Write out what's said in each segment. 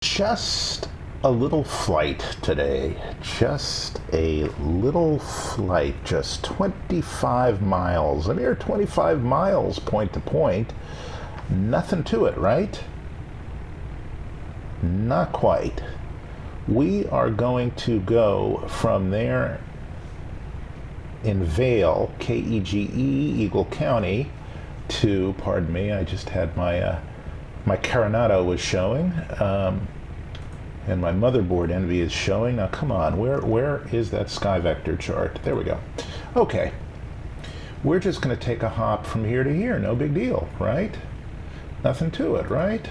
Just a little flight today. Just a little flight. Just 25 miles. A mere 25 miles point to point. Nothing to it, right? Not quite. We are going to go from there in Vail, KEGE, Eagle County, to, pardon me, I just had my Carenado was showing, and my motherboard envy is showing. Now come on, where is that sky vector chart? There we go. Okay, we're just going to take a hop from here to here, no big deal, right? Nothing to it, right?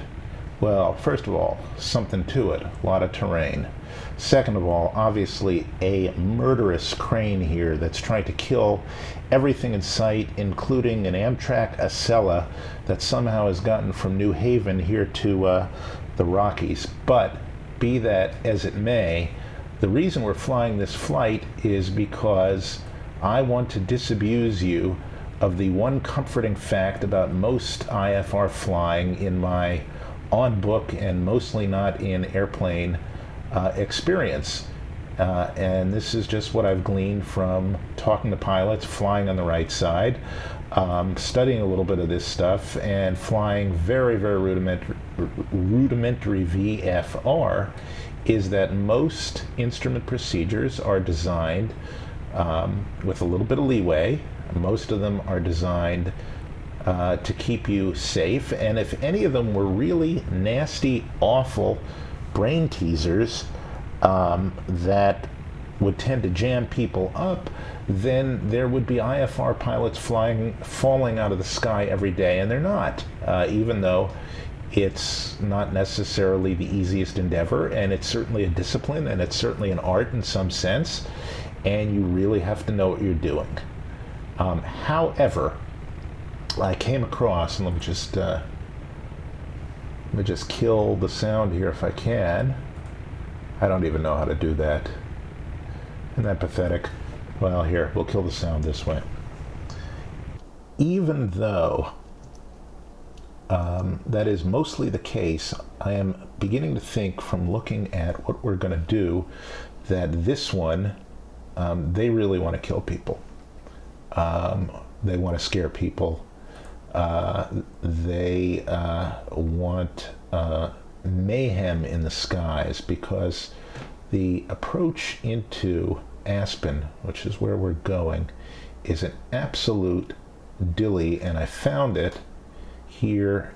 Well, first of all, something to it, a lot of terrain. Second of all, obviously a murderous crane here that's trying to kill everything in sight, including an Amtrak Acela that somehow has gotten from New Haven here to the Rockies. But be that as it may, the reason we're flying this flight is because I want to disabuse you of the one comforting fact about most IFR flying in my on-book and mostly not in airplane experience. And this is just what I've gleaned from talking to pilots, flying on the right side, studying a little bit of this stuff, and flying very, very rudimentary VFR, is that most instrument procedures are designed with a little bit of leeway. Most of them are designed to keep you safe, and if any of them were really nasty, awful brain teasers that would tend to jam people up, then there would be IFR pilots falling out of the sky every day, and they're not, even though it's not necessarily the easiest endeavor, and it's certainly a discipline, and it's certainly an art in some sense, and you really have to know what you're doing. However, I came across, and let me just kill the sound here if I can. I don't even know how to do that. Isn't that pathetic? Well, here, we'll kill the sound this way. Even though that is mostly the case, I am beginning to think, from looking at what we're going to do, that this one, they really want to kill people. They want to scare people. They want mayhem in the skies, because the approach into Aspen, which is where we're going, is an absolute dilly, and I found it here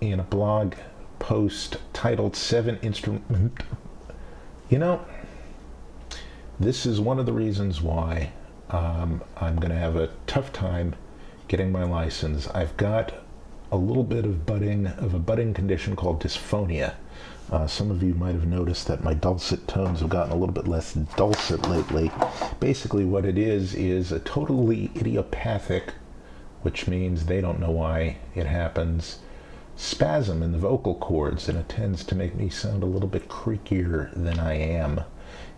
in a blog post titled 7 Instrument. You know, this is one of the reasons why I'm going to have a tough time getting my license. I've got a little bit of a budding condition called dysphonia. Some of you might have noticed that my dulcet tones have gotten a little bit less dulcet lately. Basically what it is a totally idiopathic, which means they don't know why it happens, spasm in the vocal cords, and it tends to make me sound a little bit creakier than I am,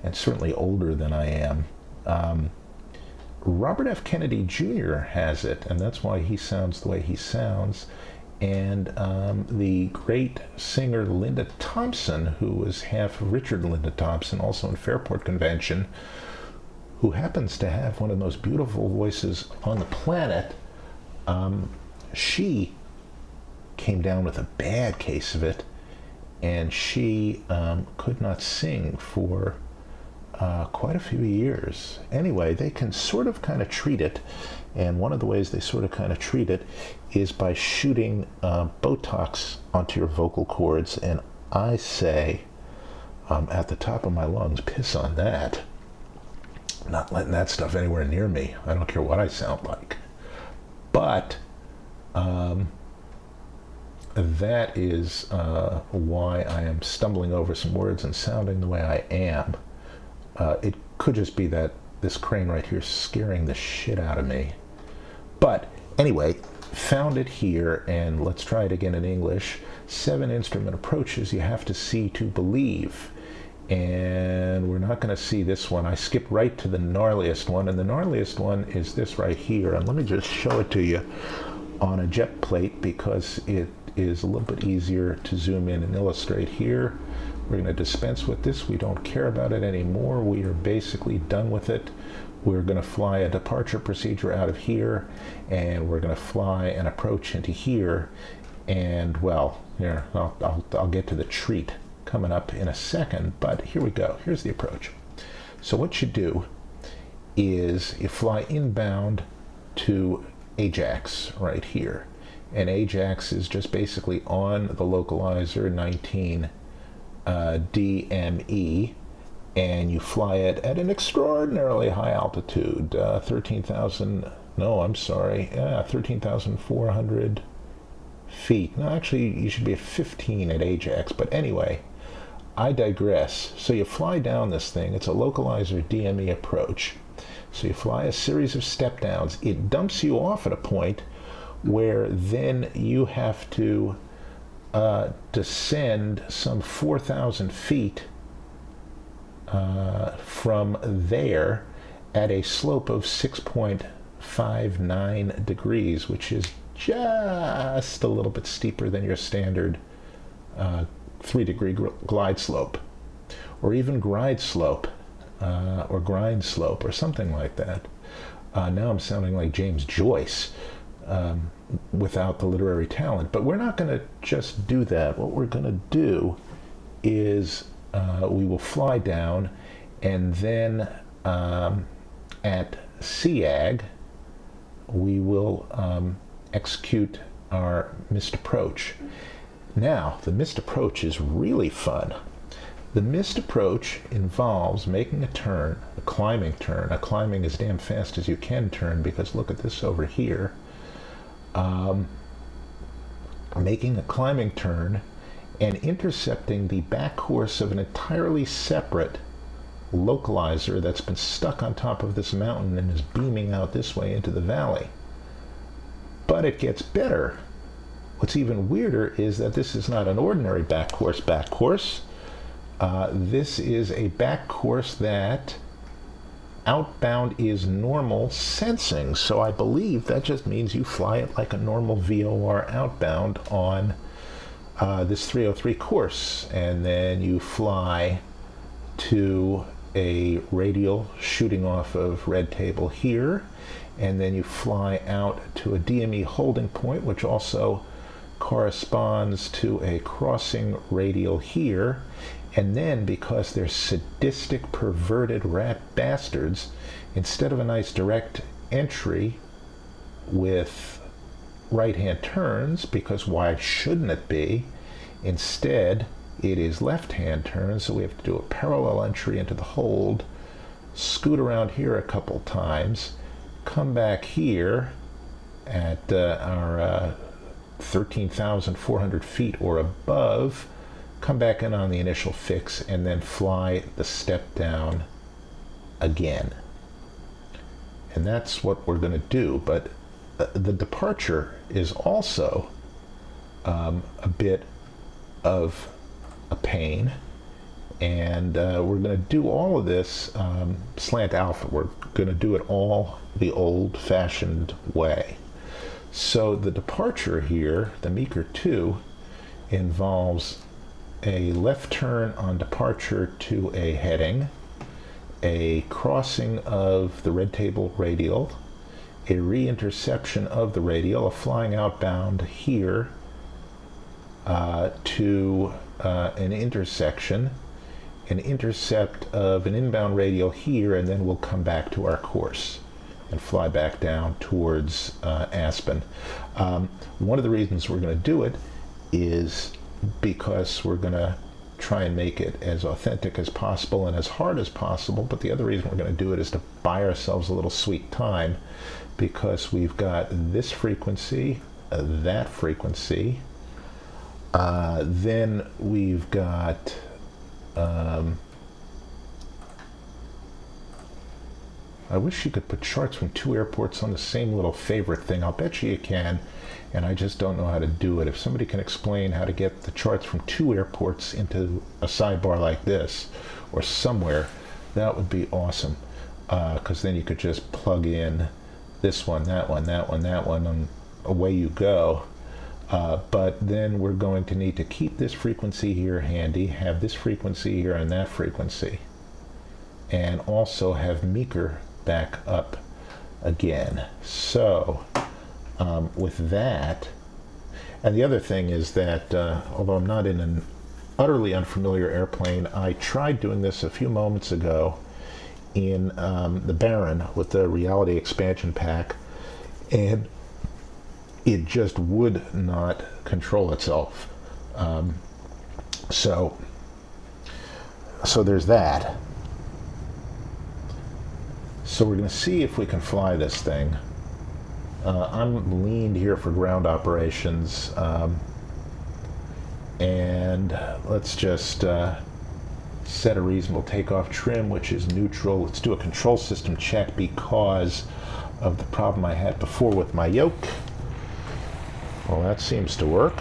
and certainly older than I am. Robert F. Kennedy Jr. has it, and that's why he sounds the way he sounds. And the great singer Linda Thompson, who was half Richard Linda Thompson, also in Fairport Convention, who happens to have one of the most beautiful voices on the planet, she came down with a bad case of it, and she could not sing for quite a few years. Anyway, they can sort of kind of treat it, and one of the ways they sort of kind of treat it is by shooting Botox onto your vocal cords, and I say, at the top of my lungs, piss on that. Not letting that stuff anywhere near me. I don't care what I sound like. But that is why I am stumbling over some words and sounding the way I am. It could just be that this crane right here is scaring the shit out of me. But anyway, found it here, and let's try it again in English. 7 instrument approaches you have to see to believe. And we're not going to see this one. I skipped right to the gnarliest one, and the gnarliest one is this right here. And let me just show it to you on a jet plate, because it is a little bit easier to zoom in and illustrate here. We're going to dispense with this. We don't care about it anymore. We are basically done with it. We're going to fly a departure procedure out of here, and we're going to fly an approach into here. And well, here, I'll get to the treat coming up in a second, but here we go. Here's the approach. So what you do is you fly inbound to Ajax right here. And Ajax is just basically on the localizer 19 DME, and you fly it at an extraordinarily high altitude, 13,400 feet. No, actually, you should be at 15 at Ajax, but anyway, I digress. So you fly down this thing. It's a localizer DME approach. So you fly a series of step downs. It dumps you off at a point where then you have to descend some 4,000 feet from there at a slope of 6.59 degrees, which is just a little bit steeper than your standard 3-degree glide slope, or even glide slope, or grind slope, or something like that. Now I'm sounding like James Joyce without the literary talent, but we're not going to just do that. What we're going to do is we will fly down, and then at SEAG we will execute our missed approach. Now, the missed approach is really fun. The missed approach involves making a turn, a climbing turn, a climbing as damn fast as you can turn, because look at this over here. Making a climbing turn and intercepting the back course of an entirely separate localizer that's been stuck on top of this mountain and is beaming out this way into the valley. But it gets better. What's even weirder is that this is not an ordinary back course. This is a back course that outbound is normal sensing. So I believe that just means you fly it like a normal VOR outbound on this 303 course, and then you fly to a radial shooting off of red table here, and then you fly out to a DME holding point, which also corresponds to a crossing radial here. And then, because they're sadistic, perverted rat bastards, instead of a nice direct entry with right-hand turns, because why shouldn't it be? Instead, it is left-hand turns, so we have to do a parallel entry into the hold, scoot around here a couple times, come back here at our 13,400 feet or above, come back in on the initial fix, and then fly the step down again. And that's what we're going to do. But the departure is also a bit of a pain, and we're going to do all of this slant alpha. We're going to do it all the old-fashioned way. So the departure here, the Meeker 2, involves a left turn on departure to a heading, a crossing of the red table radial, a re-interception of the radial, a flying outbound here to an intersection, an intercept of an inbound radial here, and then we'll come back to our course and fly back down towards Aspen. One of the reasons we're going to do it is because we're going to try and make it as authentic as possible and as hard as possible, but the other reason we're going to do it is to buy ourselves a little sweet time, because we've got this frequency, that frequency, then we've got I wish you could put charts from two airports on the same little favorite thing. I'll bet you can, and I just don't know how to do it. If somebody can explain how to get the charts from two airports into a sidebar like this, or somewhere, that would be awesome. Because then you could just plug in this one, that one, that one, that one, and away you go. But then we're going to need to keep this frequency here handy, have this frequency here and that frequency, and also have meeker back up again. So with that, and the other thing is that although I'm not in an utterly unfamiliar airplane, I tried doing this a few moments ago in the Baron with the reality expansion pack, and it just would not control itself. So there's that. So we're going to see if we can fly this thing. I'm leaned here for ground operations, and let's just set a reasonable takeoff trim, which is neutral. Let's do a control system check because of the problem I had before with my yoke. Well, that seems to work,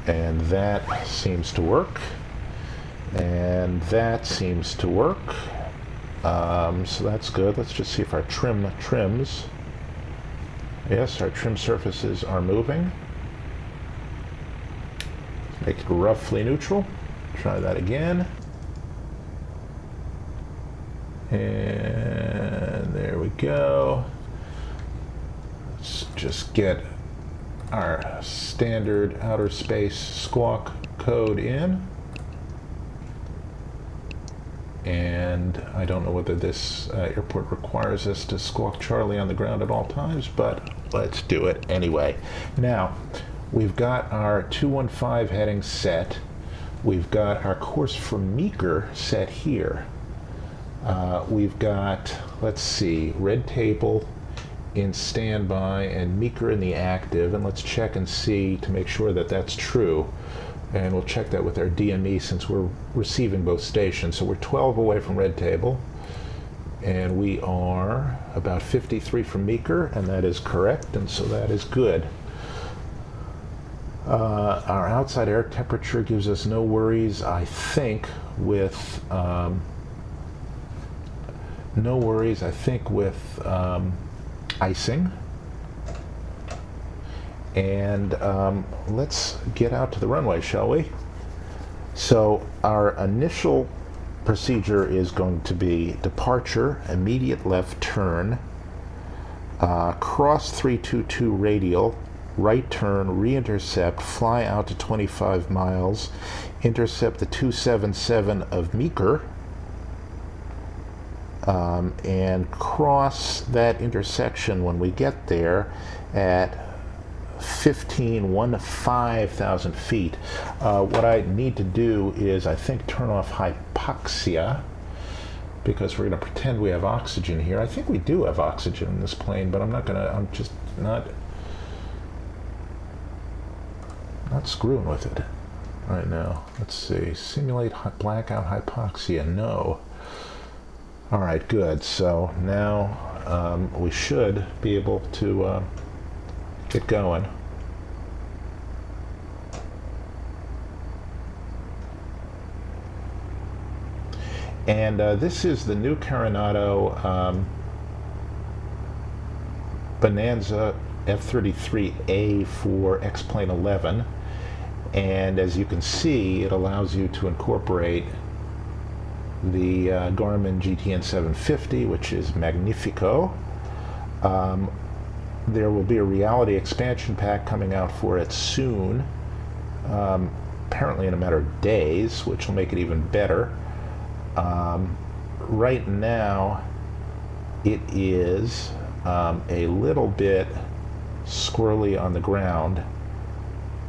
and that seems to work, and that seems to work. So that's good. Let's just see if our trim trims. Yes, our trim surfaces are moving. Let's make it roughly neutral. Try that again. And there we go. Let's just get our standard outer space squawk code in. And I don't know whether this airport requires us to squawk Charlie on the ground at all times, but let's do it anyway. Now, we've got our 215 heading set. We've got our course for meeker set here. We've got, let's see, red table in standby and meeker in the active, and let's check and see to make sure that that's true. And we'll check that with our DME since we're receiving both stations. So we're 12 away from red table, and we are about 53 from meeker, and that is correct, and so that is good. Our outside air temperature gives us no worries, I think, with icing. And let's get out to the runway, shall we? So our initial procedure is going to be departure, immediate left turn, cross 322 radial, right turn, re-intercept, fly out to 25 miles, intercept the 277 of meeker, and cross that intersection when we get there at 15,000 feet. What I need to do is, I think, turn off hypoxia, because we're going to pretend we have oxygen here. I think we do have oxygen in this plane, but I'm just not screwing with it right now. Let's see, simulate blackout hypoxia, no. All right, good. So now we should be able to get going. And this is the new Carenado Bonanza F33A for X-Plane 11. And as you can see, it allows you to incorporate the Garmin GTN 750, which is magnifico. There will be a reality expansion pack coming out for it soon, apparently in a matter of days, which will make it even better. Right now, it is a little bit squirrely on the ground,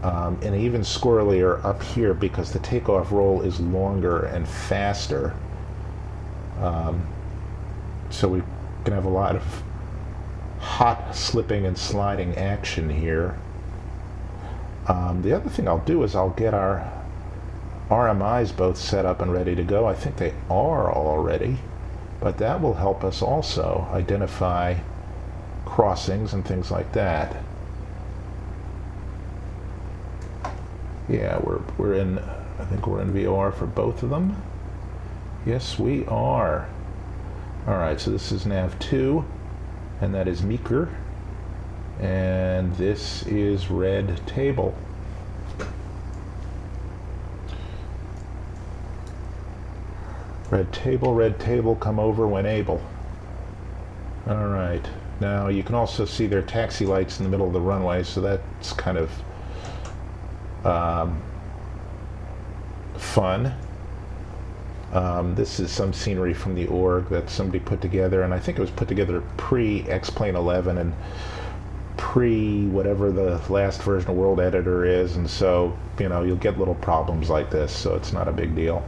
and even squirrelier up here because the takeoff roll is longer and faster. So we can have a lot of hot slipping and sliding action here. The other thing I'll do is I'll get our RMIs both set up and ready to go. I think they are already, but that will help us also identify crossings and things like that. Yeah, we're in, I think we're in VOR for both of them. Yes, we are. All right, so this is nav 2, and that is meeker. And this is red table. Red table, come over when able. All right. Now you can also see their taxi lights in the middle of the runway, so that's kind of fun. This is some scenery from the org that somebody put together, and I think it was put together pre-X-Plane 11 and pre-whatever the last version of World Editor is, and so, you know, you'll get little problems like this, so it's not a big deal.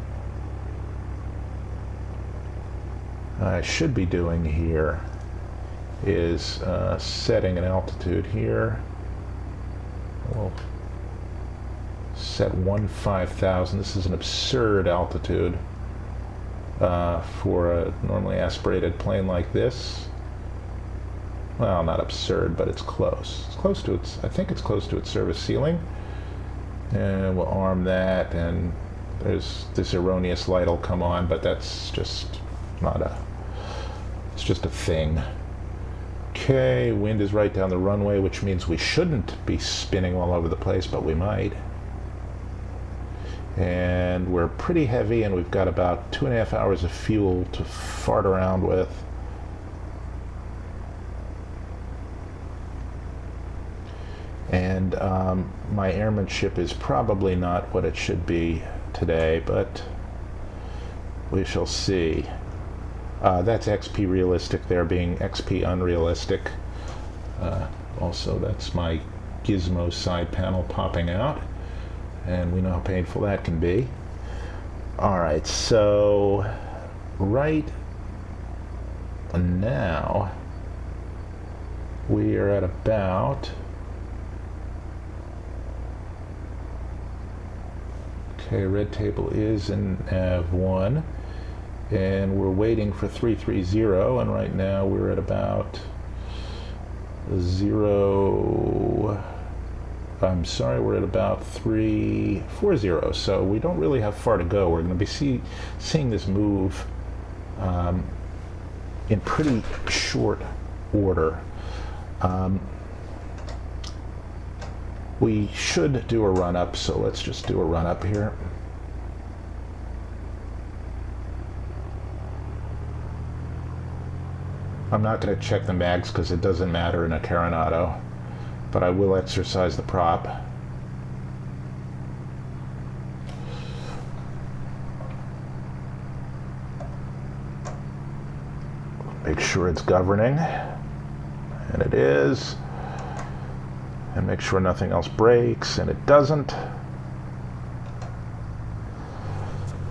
I should be doing here is setting an altitude here. We'll set 15,000. This is an absurd altitude for a normally aspirated plane like this. Well, not absurd, but it's close. It's close to its, I think it's close to its service ceiling. And we'll arm that, and there's this erroneous light will come on, but that's just not a, it's just a thing. Okay, wind is right down the runway, which means we shouldn't be spinning all over the place, but we might. And we're pretty heavy, and we've got about 2.5 hours of fuel to fart around with. And my airmanship is probably not what it should be today, but we shall see. That's XP realistic there being XP unrealistic. Also, that's my gizmo side panel popping out, and we know how painful that can be. All right, so right now we are at about, okay, red table is in Nav1. And we're waiting for 330, and right now we're at about 0, I'm sorry, we're at about 340, so we don't really have far to go. We're going to be seeing this move in pretty short order. We should do a run-up, so let's just do a run-up here. I'm not going to check the mags because it doesn't matter in a Carenado, but I will exercise the prop. Make sure it's governing, and it is, and make sure nothing else breaks, and it doesn't.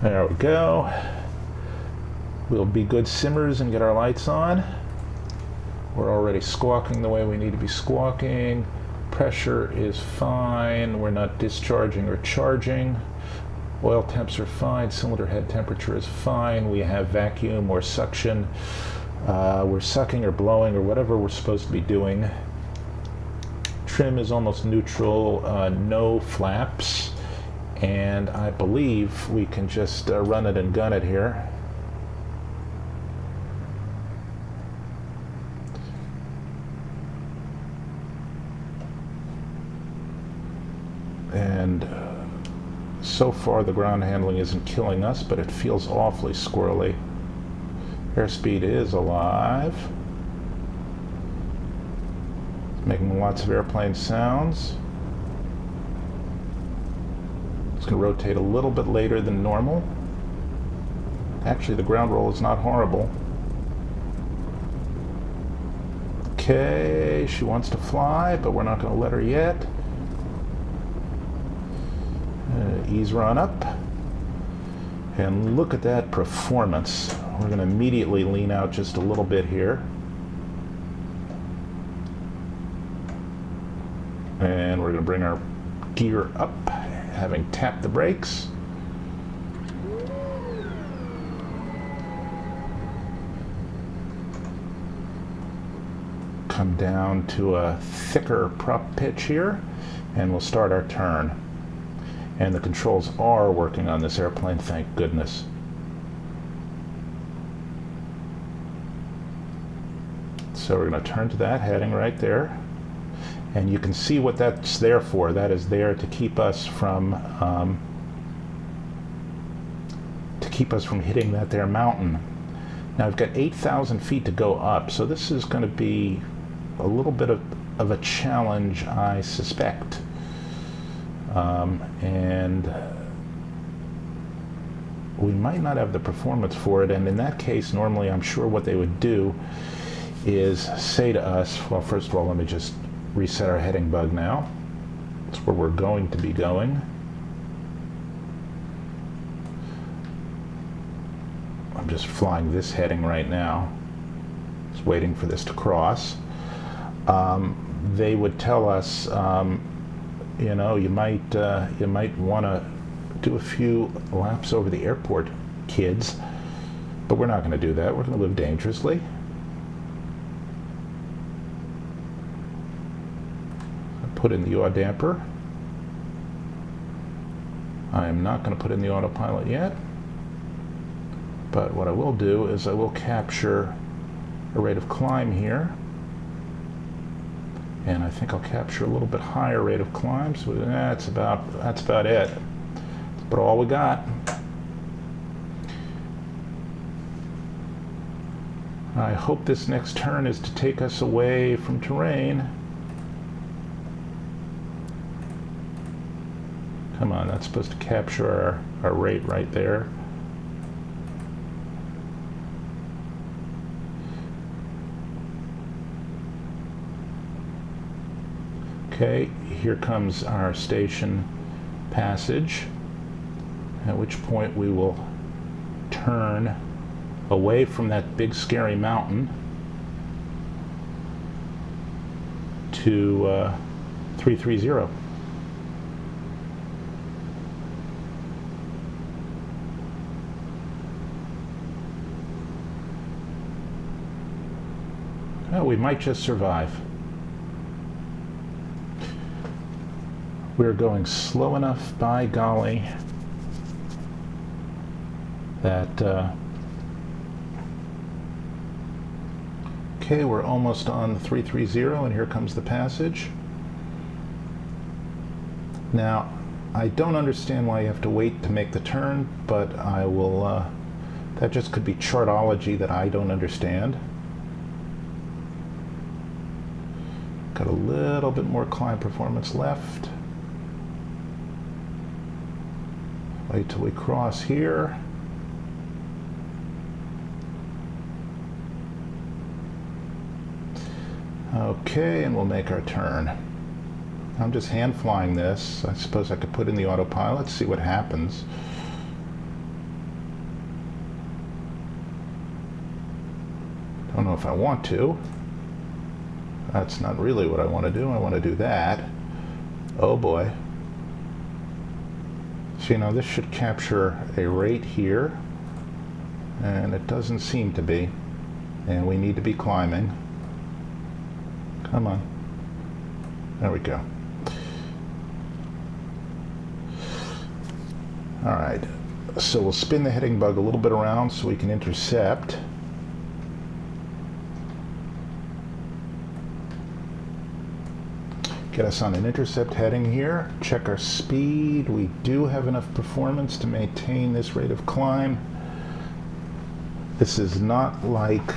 There we go. We'll be good simmers and get our lights on. We're already squawking the way we need to be squawking. Pressure is fine. We're not discharging or charging. Oil temps are fine. Cylinder head temperature is fine. We have vacuum or suction. We're sucking or blowing or whatever we're supposed to be doing. Trim is almost neutral. No flaps. And I believe we can just run it and gun it here. And so far the ground handling isn't killing us, but it feels awfully squirrely. Airspeed is alive. It's making lots of airplane sounds. It's going to rotate a little bit later than normal. Actually, the ground roll is not horrible. Okay, she wants to fly, but we're not going to let her yet. Ease run up, and look at that performance. We're going to immediately lean out just a little bit here, and we're going to bring our gear up, having tapped the brakes. Come down to a thicker prop pitch here, and we'll start our turn. And the controls are working on this airplane, thank goodness. So we're going to turn to that, heading right there. And you can see what that's there for. That is there to keep us from hitting that there mountain. Now I've got 8,000 feet to go up, so this is going to be a little bit of a challenge, I suspect. And we might not have the performance for it, and in that case, normally I'm sure what they would do is say to us, well, first of all, let me just reset our heading bug now. That's where we're going to be going. I'm just flying this heading right now. Just waiting for this to cross. They would tell us, you know, you might want to do a few laps over the airport, kids, but we're not going to do that. We're going to live dangerously. Put in the yaw damper. I'm not going to put in the autopilot yet, but what I will do is I will capture a rate of climb here, and I think I'll capture a little bit higher rate of climb. So that's about it. But all we got. I hope this next turn is to take us away from terrain. Come on, that's supposed to capture our rate right there. Okay, here comes our station passage, at which point we will turn away from that big scary mountain to 330. Oh, we might just survive. We're going slow enough, by golly, that okay, we're almost on the 330, and here comes the passage. Now, I don't understand why you have to wait to make the turn, but I will, that just could be chartology that I don't understand. Got a little bit more climb performance left. Wait till we cross here. Okay, and we'll make our turn. I'm just hand flying this. I suppose I could put in the autopilot, see what happens. Don't know if I want to. That's not really what I want to do. I want to do that. Oh boy. So, you know, this should capture a rate here, and it doesn't seem to be. And we need to be climbing. Come on. There we go. All right. So we'll spin the heading bug a little bit around so we can intercept. Get us on an intercept heading here. Check our speed. We do have enough performance to maintain this rate of climb. This is not like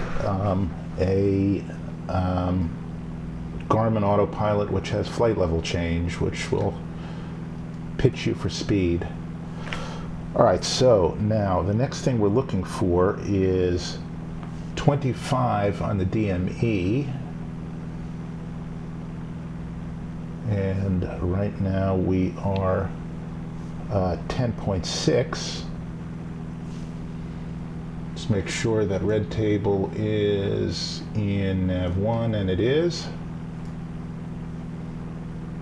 a Garmin autopilot, which has flight level change, which will pitch you for speed. All right, so now the next thing we're looking for is 25 on the DME. And right now we are 10.6. Let's make sure that red table is in nav1, and it is.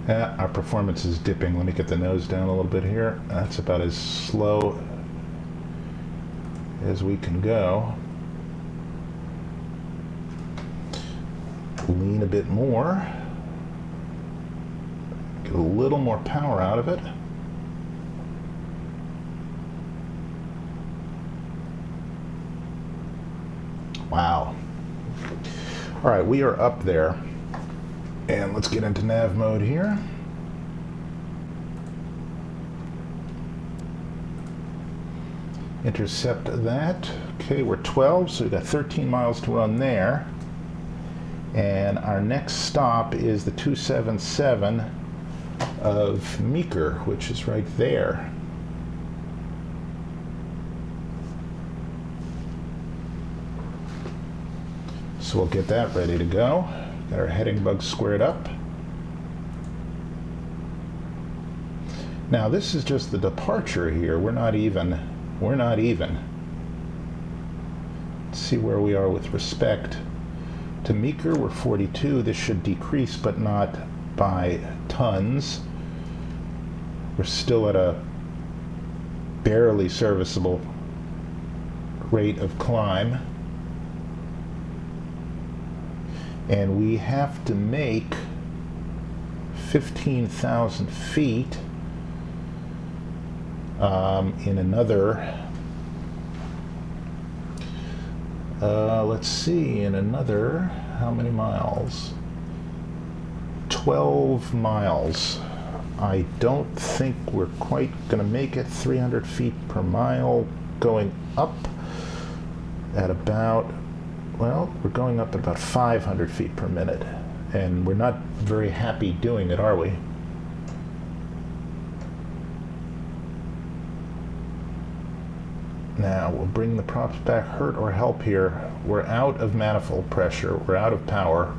Our performance is dipping. Let me get the nose down a little bit here. That's about as slow as we can go. Lean a bit more. Get a little more power out of it. Wow. All right, we are up there. And let's get into nav mode here. Intercept that. Okay, we're 12, so we've got 13 miles to run there. And our next stop is the 277 of Meeker, which is right there. So we'll get that ready to go. Got our heading bug squared up. Now this is just the departure here. We're not even. Let's see where we are with respect to Meeker. We're 42. This should decrease, but not by tons. We're still at a barely serviceable rate of climb. And we have to make 15,000 feet in another, let's see, in another, how many miles? 12 miles. I don't think we're quite going to make it 300 feet per mile going up at about, well, we're going up at about 500 feet per minute, and we're not very happy doing it, are we? Now, we'll bring the props back. Hurt or help here. We're out of manifold pressure. We're out of power.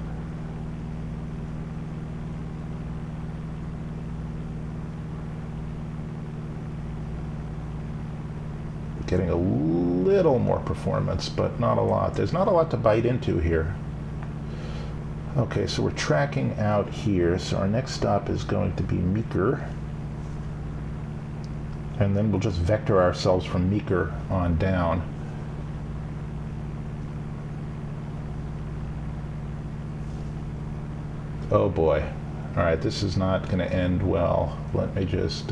Getting a little more performance, but not a lot. There's not a lot to bite into here. Okay, so we're tracking out here. So our next stop is going to be Meeker. And then we'll just vector ourselves from Meeker on down. Oh boy. All right, this is not going to end well. Let me just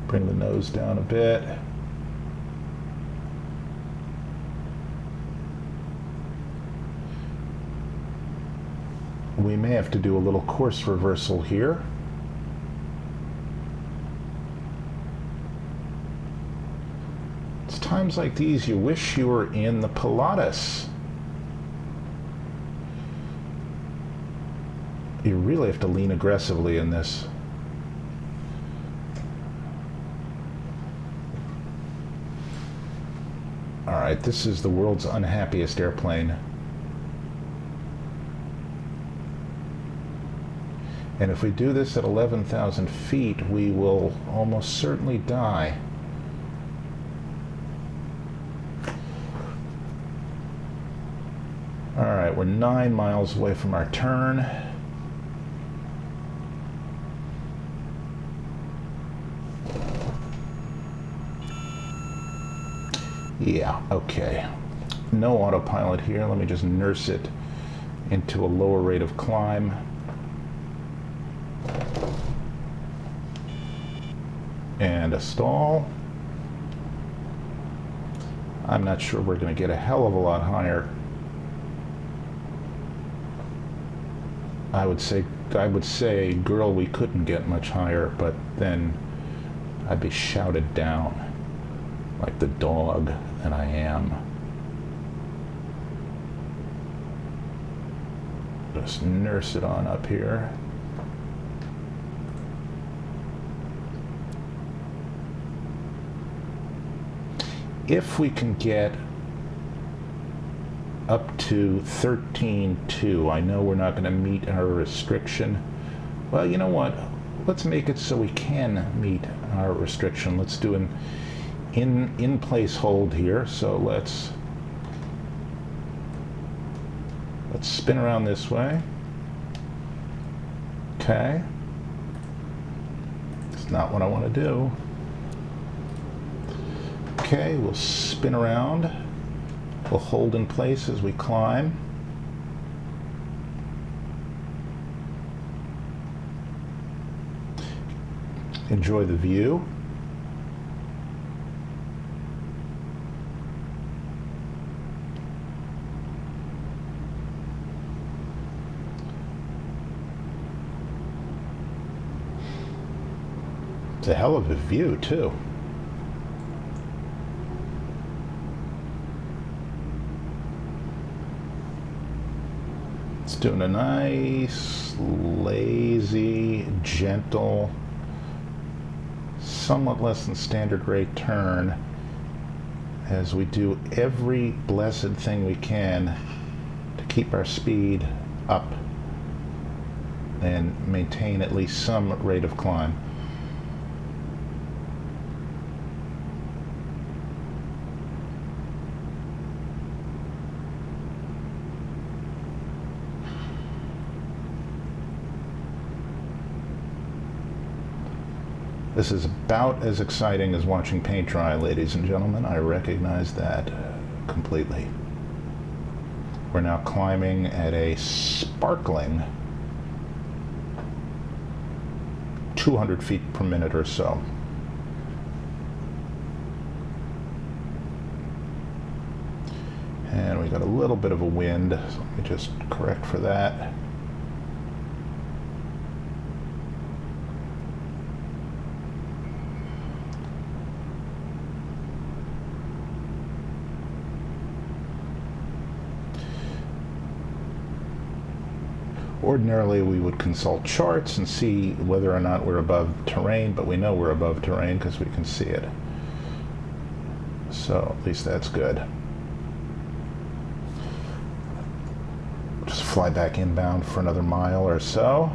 bring the nose down a bit. We may have to do a little course reversal here. It's times like these you wish you were in the Pilatus. You really have to lean aggressively in this. All right, this is the world's unhappiest airplane. And if we do this at 11,000 feet, we will almost certainly die. All right, we're 9 miles away from our turn. Yeah, okay. No autopilot here. Let me just nurse it into a lower rate of climb. And a stall. I'm not sure we're going to get a hell of a lot higher. I would say, girl, we couldn't get much higher, but then I'd be shouted down like the dog that I am. Just nurse it on up here. If we can get up to 13.2, I know we're not going to meet our restriction. Well, you know what? Let's make it so we can meet our restriction. Let's do an in-place hold here. So let's spin around this way. Okay. It's not what I want to do. Okay, we'll spin around. We'll hold in place as we climb. Enjoy the view. It's a hell of a view, too. It's doing a nice, lazy, gentle, somewhat less than standard rate turn as we do every blessed thing we can to keep our speed up and maintain at least some rate of climb. This is about as exciting as watching paint dry, ladies and gentlemen. I recognize that completely. We're now climbing at a sparkling 200 feet per minute or so. And we got a little bit of a wind, so let me just correct for that. Ordinarily, we would consult charts and see whether or not we're above terrain, but we know we're above terrain because we can see it. So at least that's good. Just fly back inbound for another mile or so.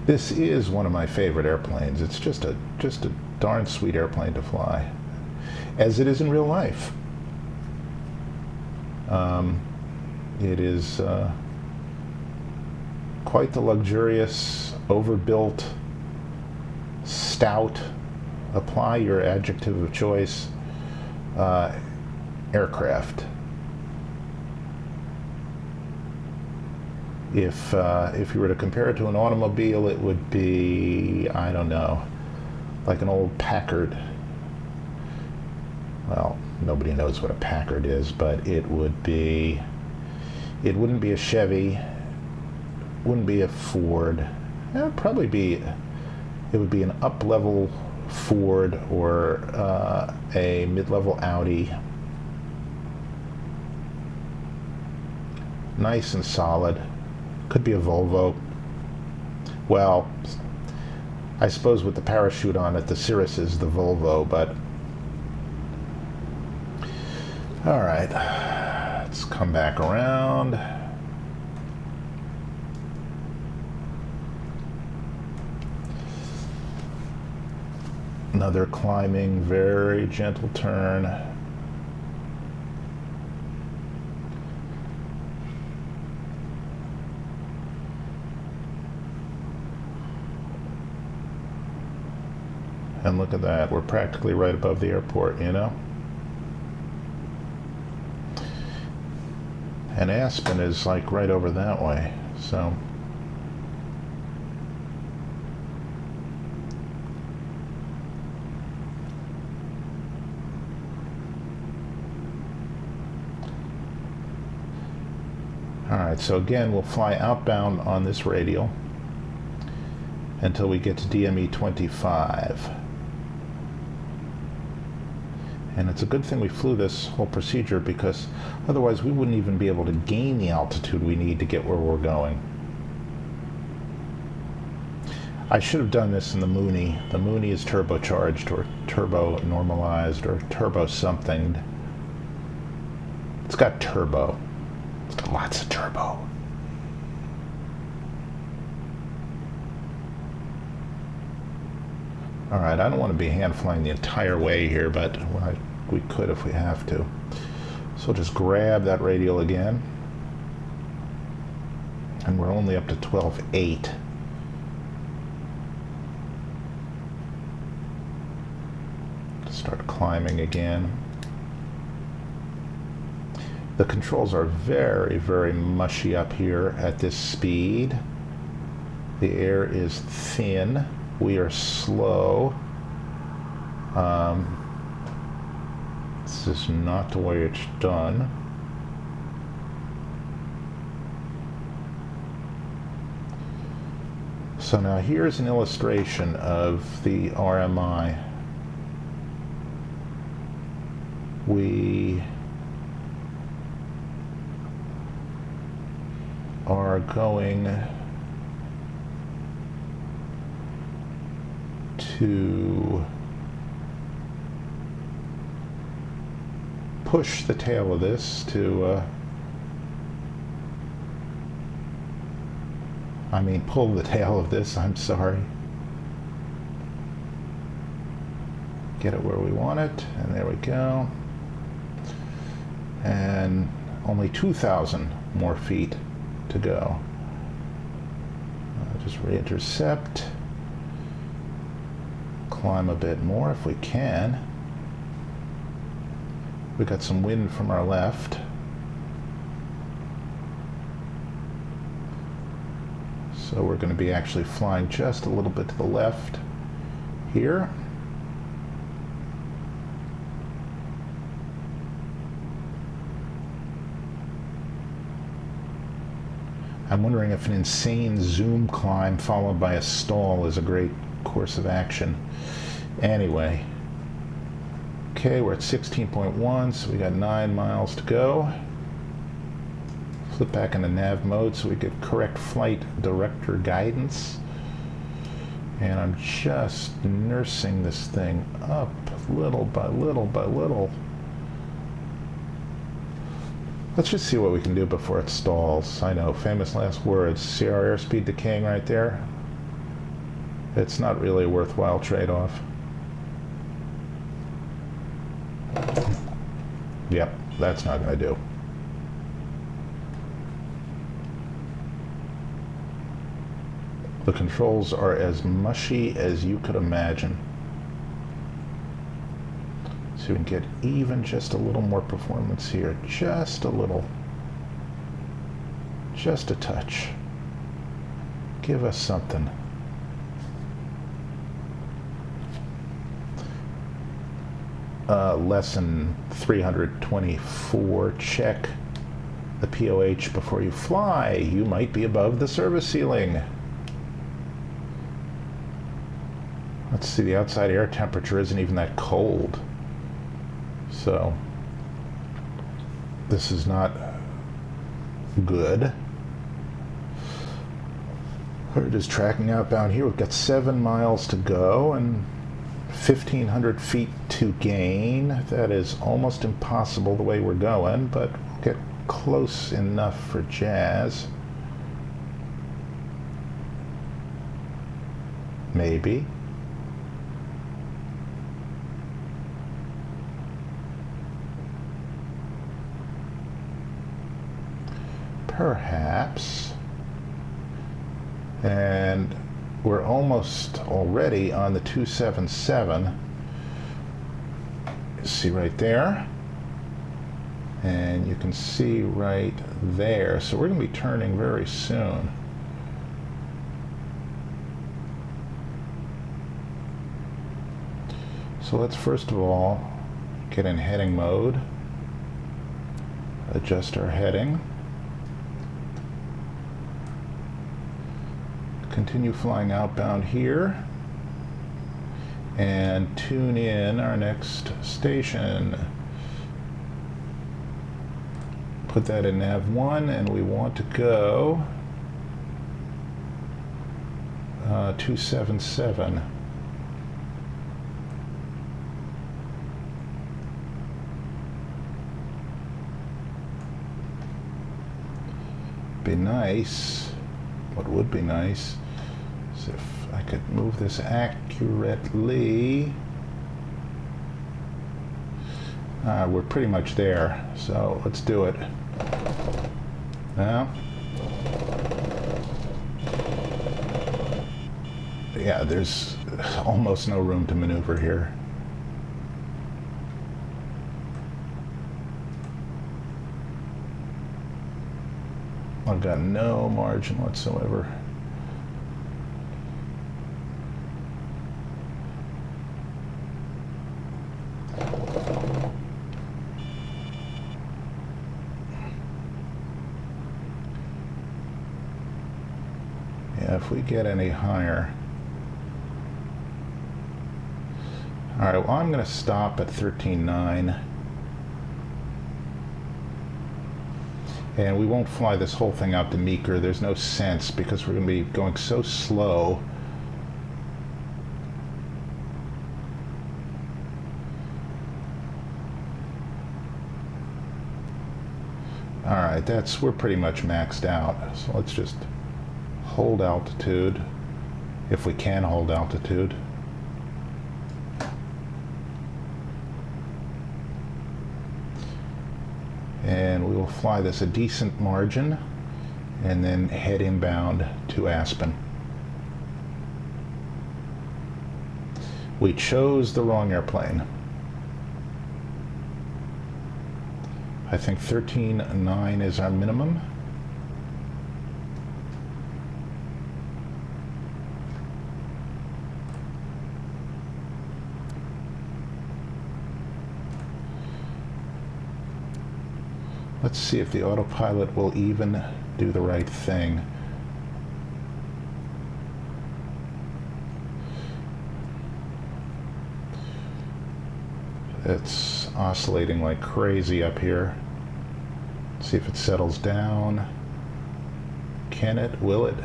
This is one of my favorite airplanes. It's just a darn sweet airplane to fly, as it is in real life. It is quite the luxurious, overbuilt, stout, apply your adjective of choice, aircraft. If you were to compare it to an automobile, it would be, I don't know, like an old Packard. Well, nobody knows what a Packard is, but it wouldn't be a Chevy, wouldn't be a Ford. It would be an up-level Ford or a mid-level Audi. Nice and solid. Could be a Volvo. Well, I suppose with the parachute on it, the Cirrus is the Volvo, but all right, let's come back around. Another climbing, very gentle turn. And look at that, we're practically right above the airport, you know? And Aspen is like right over that way, so. All right, so again, we'll fly outbound on this radial until we get to DME 25. And it's a good thing we flew this whole procedure, because otherwise we wouldn't even be able to gain the altitude we need to get where we're going. I should have done this in the Mooney. The Mooney is turbocharged or turbo normalized or turbo something. It's got turbo. It's got lots of turbo. All right, I don't want to be hand flying the entire way here, but we could if we have to. So we'll just grab that radial again. And we're only up to 12.8. Start climbing again. The controls are very, very mushy up here at this speed. The air is thin. We are slow. This is not the way it's done. So now here's an illustration of the RMI. We are going to push the tail of this to pull the tail of this, I'm sorry. Get it where we want it, and there we go. And only 2,000 more feet to go. Just re-intercept. Climb a bit more if we can. We got some wind from our left. So we're going to be actually flying just a little bit to the left here. I'm wondering if an insane zoom climb followed by a stall is a great course of action. Anyway, okay, we're at 16.1, so we got 9 miles to go. Flip back into nav mode so we get correct flight director guidance. And I'm just nursing this thing up little by little by little. Let's just see what we can do before it stalls. I know, famous last words. See our airspeed decaying right there? It's not really a worthwhile trade-off. Yep, that's not going to do. The controls are as mushy as you could imagine. So we can get even just a little more performance here. Just a little. Just a touch. Give us something. Lesson 324, check the POH before you fly. You might be above the service ceiling. Let's see, the outside air temperature isn't even that cold. So, this is not good. We're just tracking outbound here. We've got 7 miles to go and 1,500 feet to gain. That is almost impossible the way we're going, but we'll get close enough for jazz. Maybe. Perhaps. And we're almost already on the 277. See right there. And you can see right there. So we're going to be turning very soon. So let's first of all get in heading mode. Adjust our heading. Continue flying outbound here and tune in our next station. Put that in nav 1 and we want to go 277. Be nice. What would be nice is if I could move this accurately. We're pretty much there, so let's do it. Now, yeah, there's almost no room to maneuver here. I've got no margin whatsoever. if we get any higher. All right, well, I'm going to stop at 13.9. And we won't fly this whole thing out to Meeker. There's no sense because we're going to be going so slow. All right, we're pretty much maxed out. So let's just hold altitude, if we can hold altitude. And we will fly this a decent margin and then head inbound to Aspen. We chose the wrong airplane. I think 13.9 is our minimum. Let's see if the autopilot will even do the right thing. It's oscillating like crazy up here. Let's see if it settles down. Can it? Will it?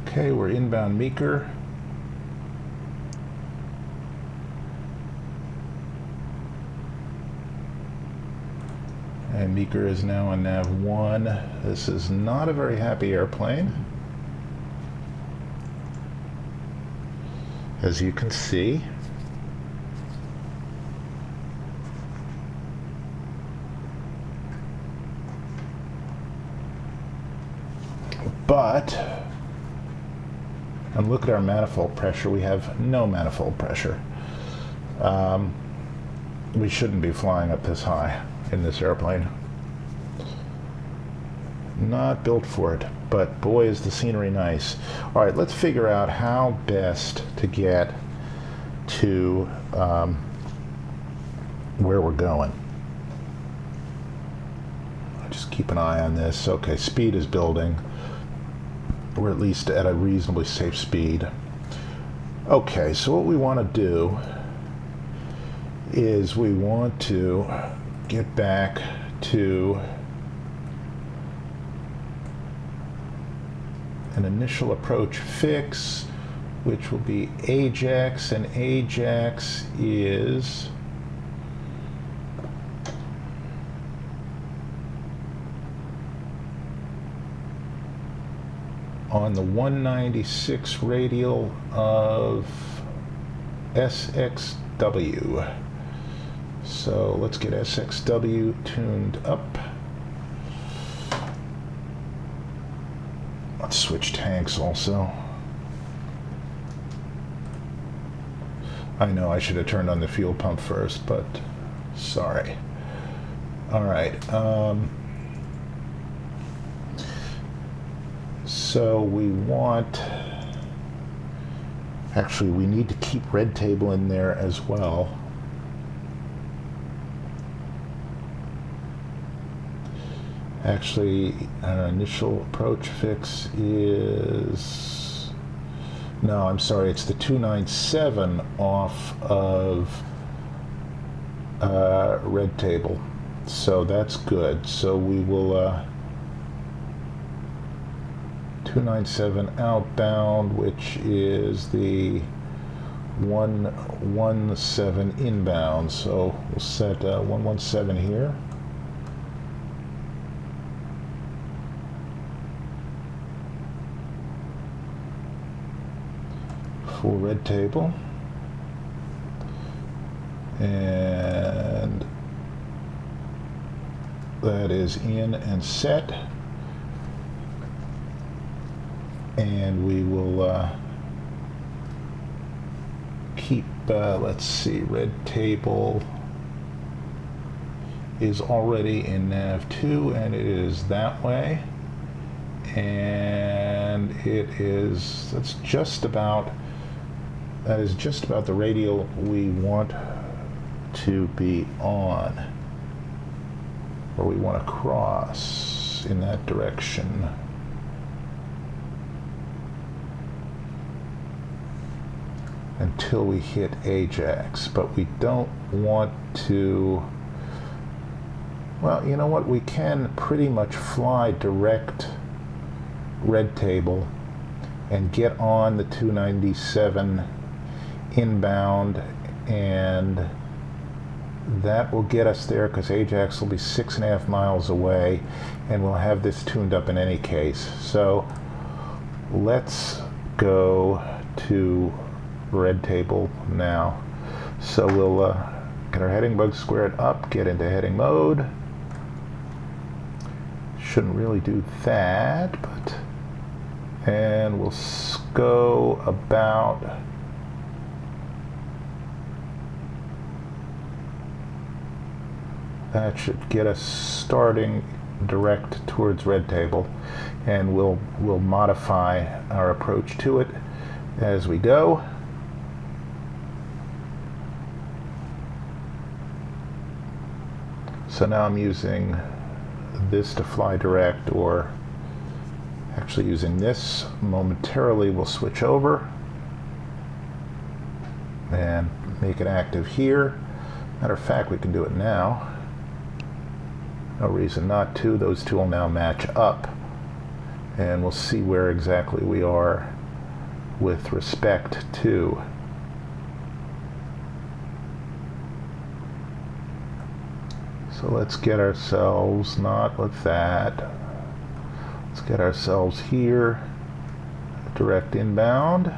Okay, we're inbound Meeker. And Meeker is now on nav 1. This is not a very happy airplane, as you can see. But, and look at our manifold pressure. We have no manifold pressure. We shouldn't be flying up this high in this airplane. Not built for it, but boy is the scenery nice. All right, let's figure out how best to get to where we're going. Just keep an eye on this. Okay, speed is building. We're at least at a reasonably safe speed. Okay, so what we want to do is we want to get back to an initial approach fix, which will be Ajax, and Ajax is on the 196 radial of SXW. So let's get SXW tuned up. Let's switch tanks also. I know I should have turned on the fuel pump first, but sorry. All right. So we want, actually we need to keep red table in there as well. Actually, our initial approach fix is, no, I'm sorry, it's the 297 off of red table. So that's good. So we will 297 outbound, which is the 117 inbound. So we'll set 117 here. Full red table, and that is in and set, and we will keep, let's see, red table is already in nav 2, and it is that way, and it is, that's just about That is just about the radial we want to be on, or we want to cross in that direction. Until we hit Ajax, but we don't want to, well, you know what, we can pretty much fly direct Red Table and get on the 297 inbound, and that will get us there because Ajax will be 6.5 miles away, and we'll have this tuned up in any case. So let's go to Red Table now. So we'll get our heading bug squared up, get into heading mode. Shouldn't really do that, but, and we'll go about that. Should get us starting direct towards Red Table, and we'll modify our approach to it as we go. So now I'm using this to fly direct, or actually using this momentarily. We'll switch over and make it active here. Matter of fact, we can do it now. No reason not to. Those two will now match up, and we'll see where exactly we are with respect to. So let's get ourselves, not with that, let's get ourselves here, direct inbound,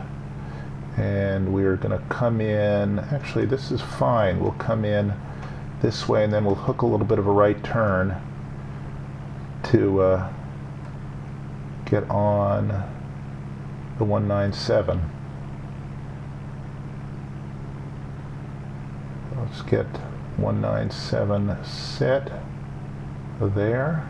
and we're going to come in, actually this is fine, we'll come in this way, and then we'll hook a little bit of a right turn to get on the 197. Let's get 197 set there.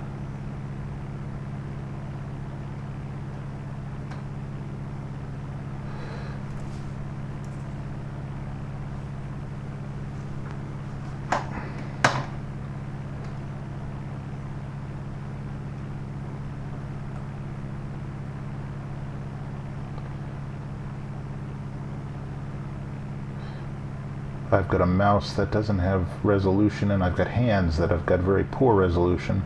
I've got a mouse that doesn't have resolution, and I've got hands that have got very poor resolution.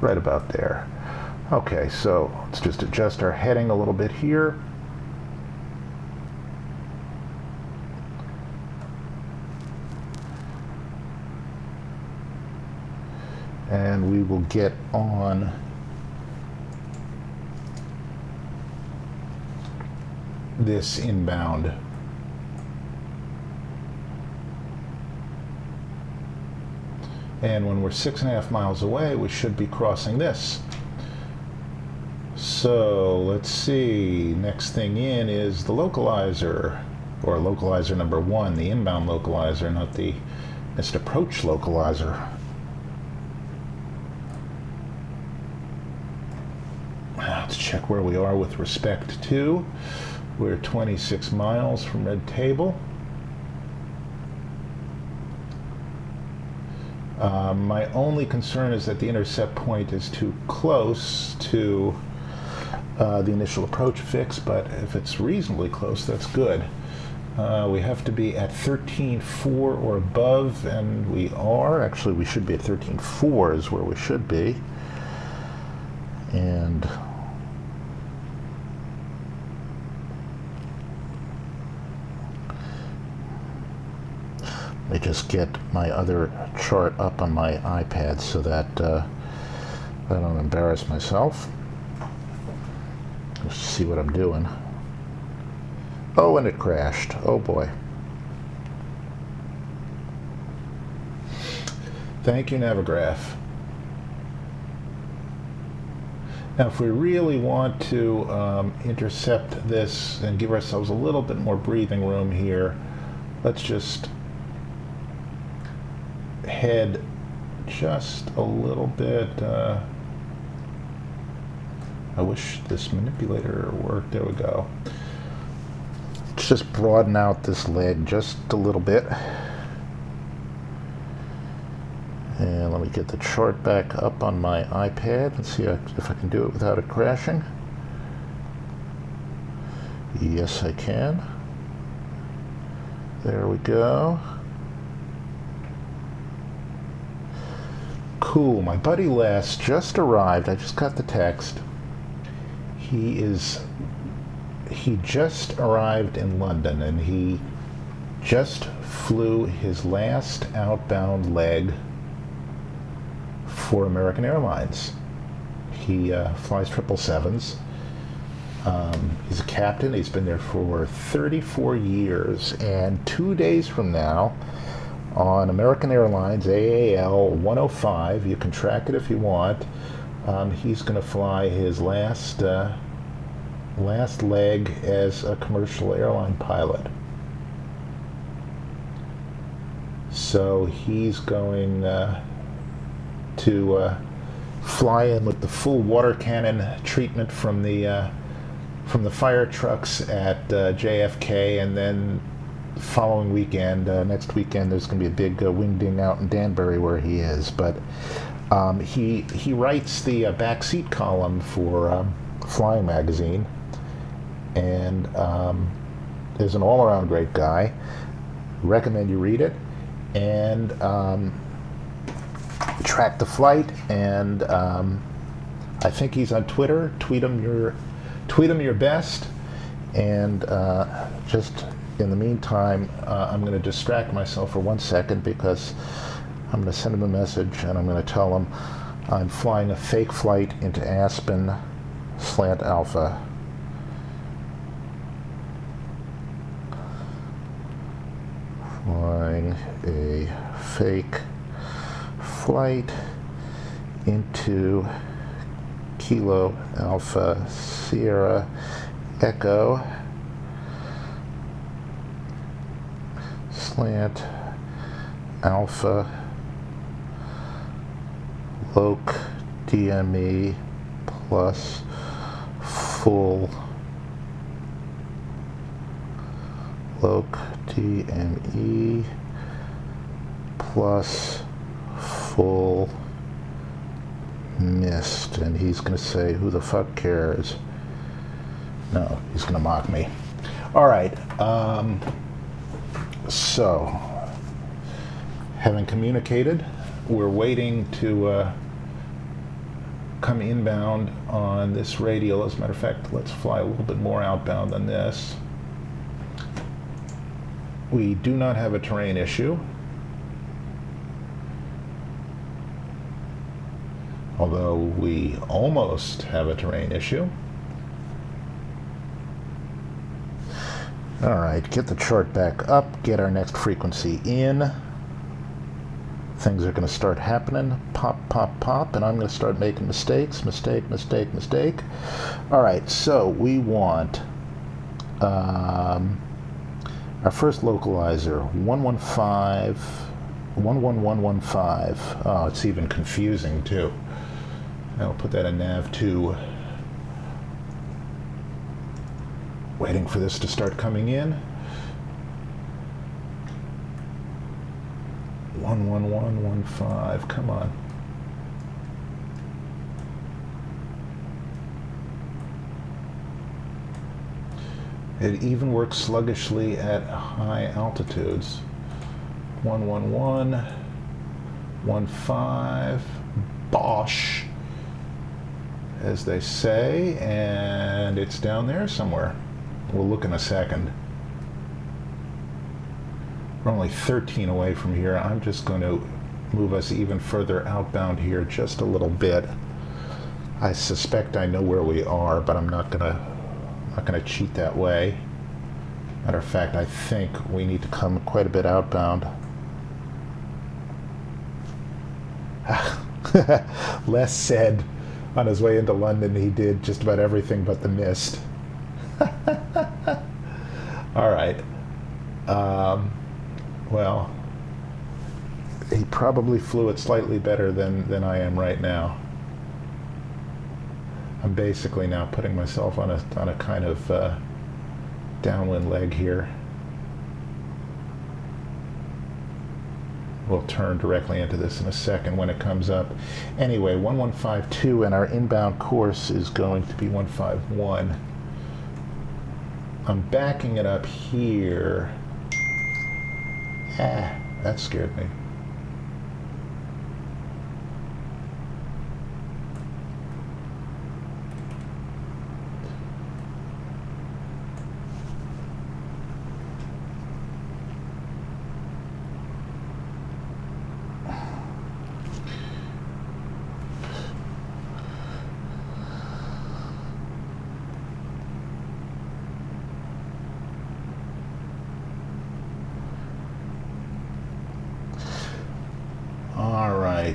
Right about there. Okay, so let's just adjust our heading a little bit here. And we will get on this inbound. And when we're 6.5 miles away, we should be crossing this. So let's see, next thing in is the localizer, or localizer number 1, the inbound localizer, not the missed approach localizer. Let's check where we are with respect to. We're 26 miles from Red Table. My only concern is that the intercept point is too close to the initial approach fix, but if it's reasonably close, that's good. We have to be at 13.4 or above, and we are. Actually, we should be at 13.4 is where we should be. And let me just get my other chart up on my iPad so that I don't embarrass myself. Just see what I'm doing. Oh, and it crashed. Oh boy. Thank you, Navigraph. Now, if we really want to intercept this and give ourselves a little bit more breathing room here, let's just head just a little bit I wish this manipulator worked. There we go. Let's just broaden out this leg just a little bit. And let me get the chart back up on my iPad and see if I can do it without it crashing. Yes, I can. There we go. Cool. My buddy Les just arrived. I just got the text. He just arrived in London, and he just flew his last outbound leg for American Airlines. He flies 777s. He's a captain. He's been there for 34 years, and 2 days from now on American Airlines AAL 105, you can track it if you want, he's going to fly his last leg as a commercial airline pilot. So he's going to fly in with the full water cannon treatment from the fire trucks at JFK, and then the following weekend, next weekend, there's going to be a big wingding out in Danbury where he is. But he writes the backseat column for Flying Magazine, and is an all-around great guy. Recommend you read it, and track the flight. And I think he's on Twitter. Tweet him your best, and just in the meantime, I'm going to distract myself for 1 second, because I'm going to send him a message and I'm going to tell him I'm flying a fake flight into Aspen Slant Alpha. Flying a fake flight into Kilo Alpha Sierra Echo Slant Alpha Loc DME plus full Loc DME plus full missed. And he's going to say, who the fuck cares? No, he's going to mock me. All right. So, having communicated, we're waiting to come inbound on this radial. As a matter of fact, let's fly a little bit more outbound than this. We do not have a terrain issue, although we almost have a terrain issue. All right, get the chart back up, get our next frequency in. Things are going to start happening. Pop, pop, pop, and I'm going to start making mistakes. Mistake, mistake, mistake. All right, so we want our first localizer, 115. Oh, it's even confusing too. I'll put that in nav 2. Waiting for this to start coming in. 11115, come on. It even works sluggishly at high altitudes. 11115, Bosch, as they say, and it's down there somewhere. We'll look in a second. We're only 13 away from here. I'm just going to move us even further outbound here just a little bit. I suspect I know where we are, but I'm not gonna cheat that way. Matter of fact, I think we need to come quite a bit outbound. Les said on his way into London he did just about everything but the mist. All right. Well, he probably flew it slightly better than I am right now. I'm basically now putting myself on a kind of downwind leg here. We'll turn directly into this in a second when it comes up. Anyway, 1152, and our inbound course is going to be 151. I'm backing it up here. Ah, that scared me.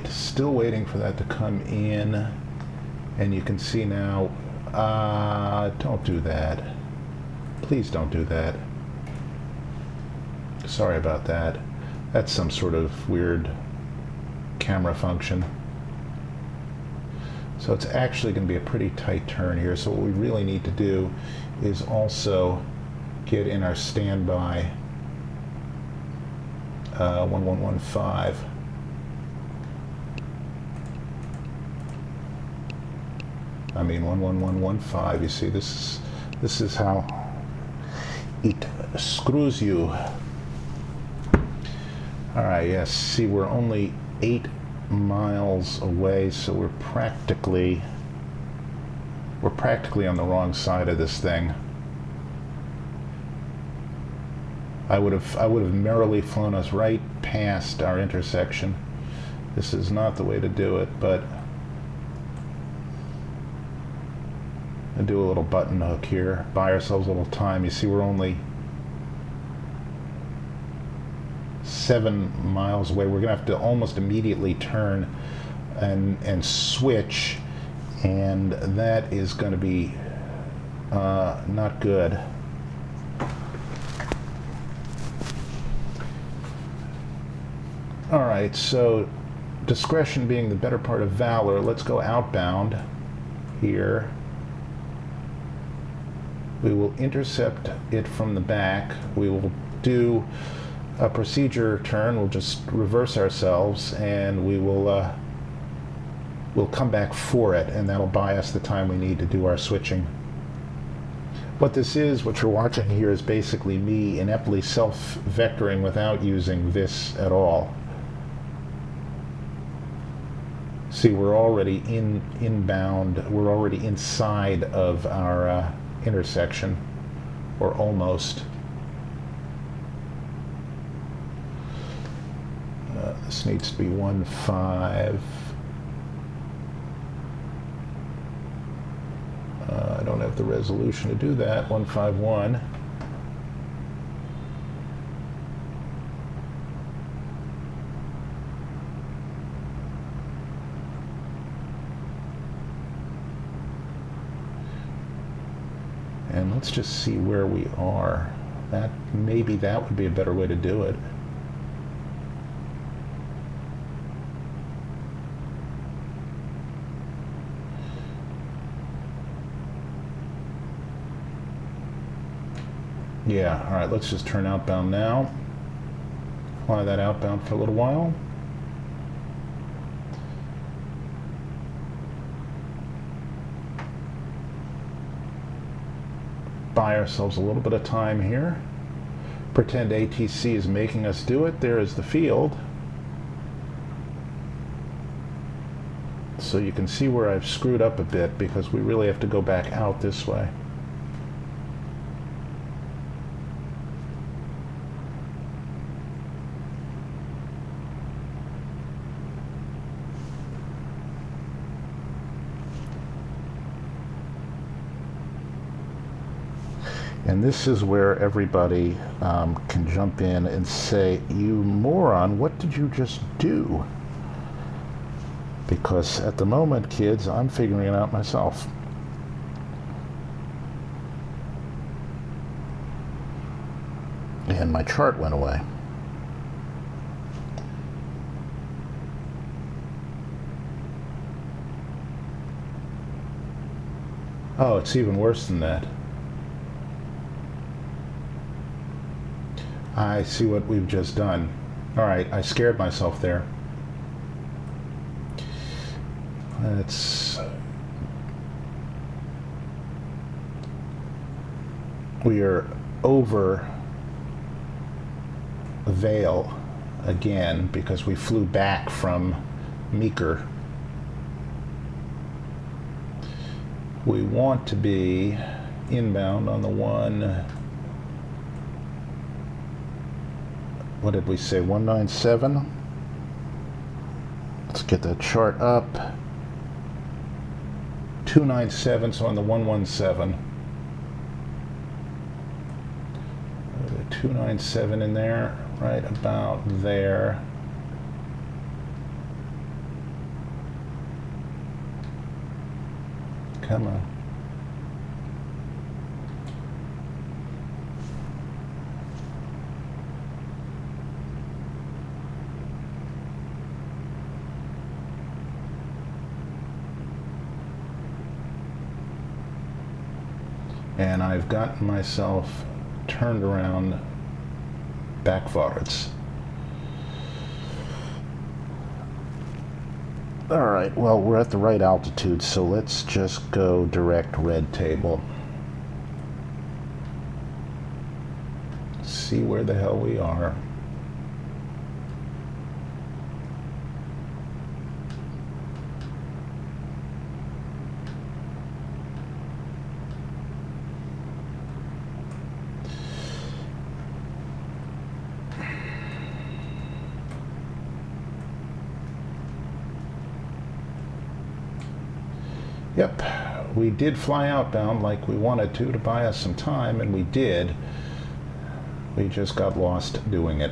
Still waiting for that to come in, and you can see now, don't do that. Please don't do that. Sorry about that. That's some sort of weird camera function. So it's actually going to be a pretty tight turn here. So what we really need to do is also get in our standby 1115. I mean 11115. You see, this is how it screws you. All right, yes. See, we're only 8 miles away, so we're practically on the wrong side of this thing. I would have merrily flown us right past our intersection. This is not the way to do it, but and do a little button hook here, buy ourselves a little time. You see, we're only 7 miles away. We're gonna have to almost immediately turn and switch, and that is going to be not good. All right, so discretion being the better part of valor, let's go outbound here. We will intercept it from the back. We will do a procedure turn. We'll just reverse ourselves, and we will we'll come back for it, and that'll buy us the time we need to do our switching. What this is, what you're watching here, is basically me ineptly self-vectoring without using this at all. See, we're already inbound. We're already inside of our intersection, or almost. This needs to be 1.5. I don't have the resolution to do that. 151. And let's just see where we are. Maybe that would be a better way to do it. Yeah, all right, let's just turn outbound now. Fly that outbound for a little while. Buy ourselves a little bit of time here. Pretend ATC is making us do it. There is the field. So you can see where I've screwed up a bit, because we really have to go back out this way. And this is where everybody can jump in and say, "You moron, what did you just do?" Because at the moment, kids, I'm figuring it out myself. And my chart went away. Oh, it's even worse than that. I see what we've just done. All right, I scared myself there. We are over Vale again because we flew back from Meeker. We want to be inbound on the one, what did we say, 197? Let's get that chart up. 297, so on the 117. 297 in there, right about there. Come on. And I've gotten myself turned around backwards. All right, well, we're at the right altitude, so let's just go direct red table. See where the hell we are. Yep, we did fly outbound like we wanted to buy us some time, and we did. We just got lost doing it.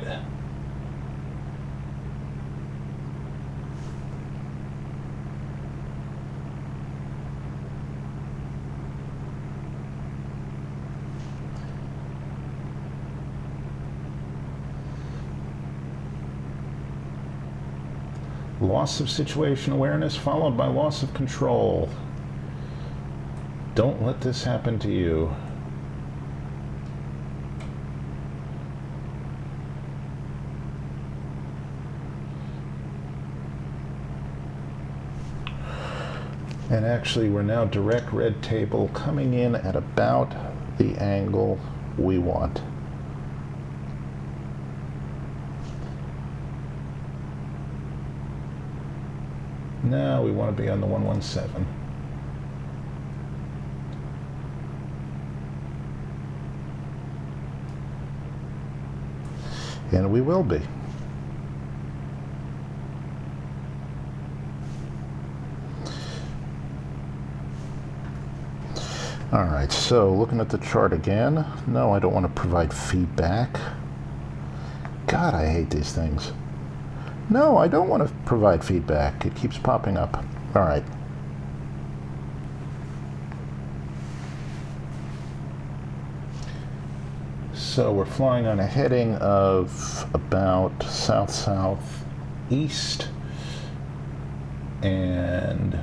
Loss of situation awareness followed by loss of control. Don't let this happen to you. And actually, we're now direct red table coming in at about the angle we want. Now we want to be on the 117. And we will be. All right, so looking at the chart again. No, I don't want to provide feedback. God, I hate these things. No, I don't want to provide feedback. It keeps popping up. All right. So we're flying on a heading of about south-southeast, and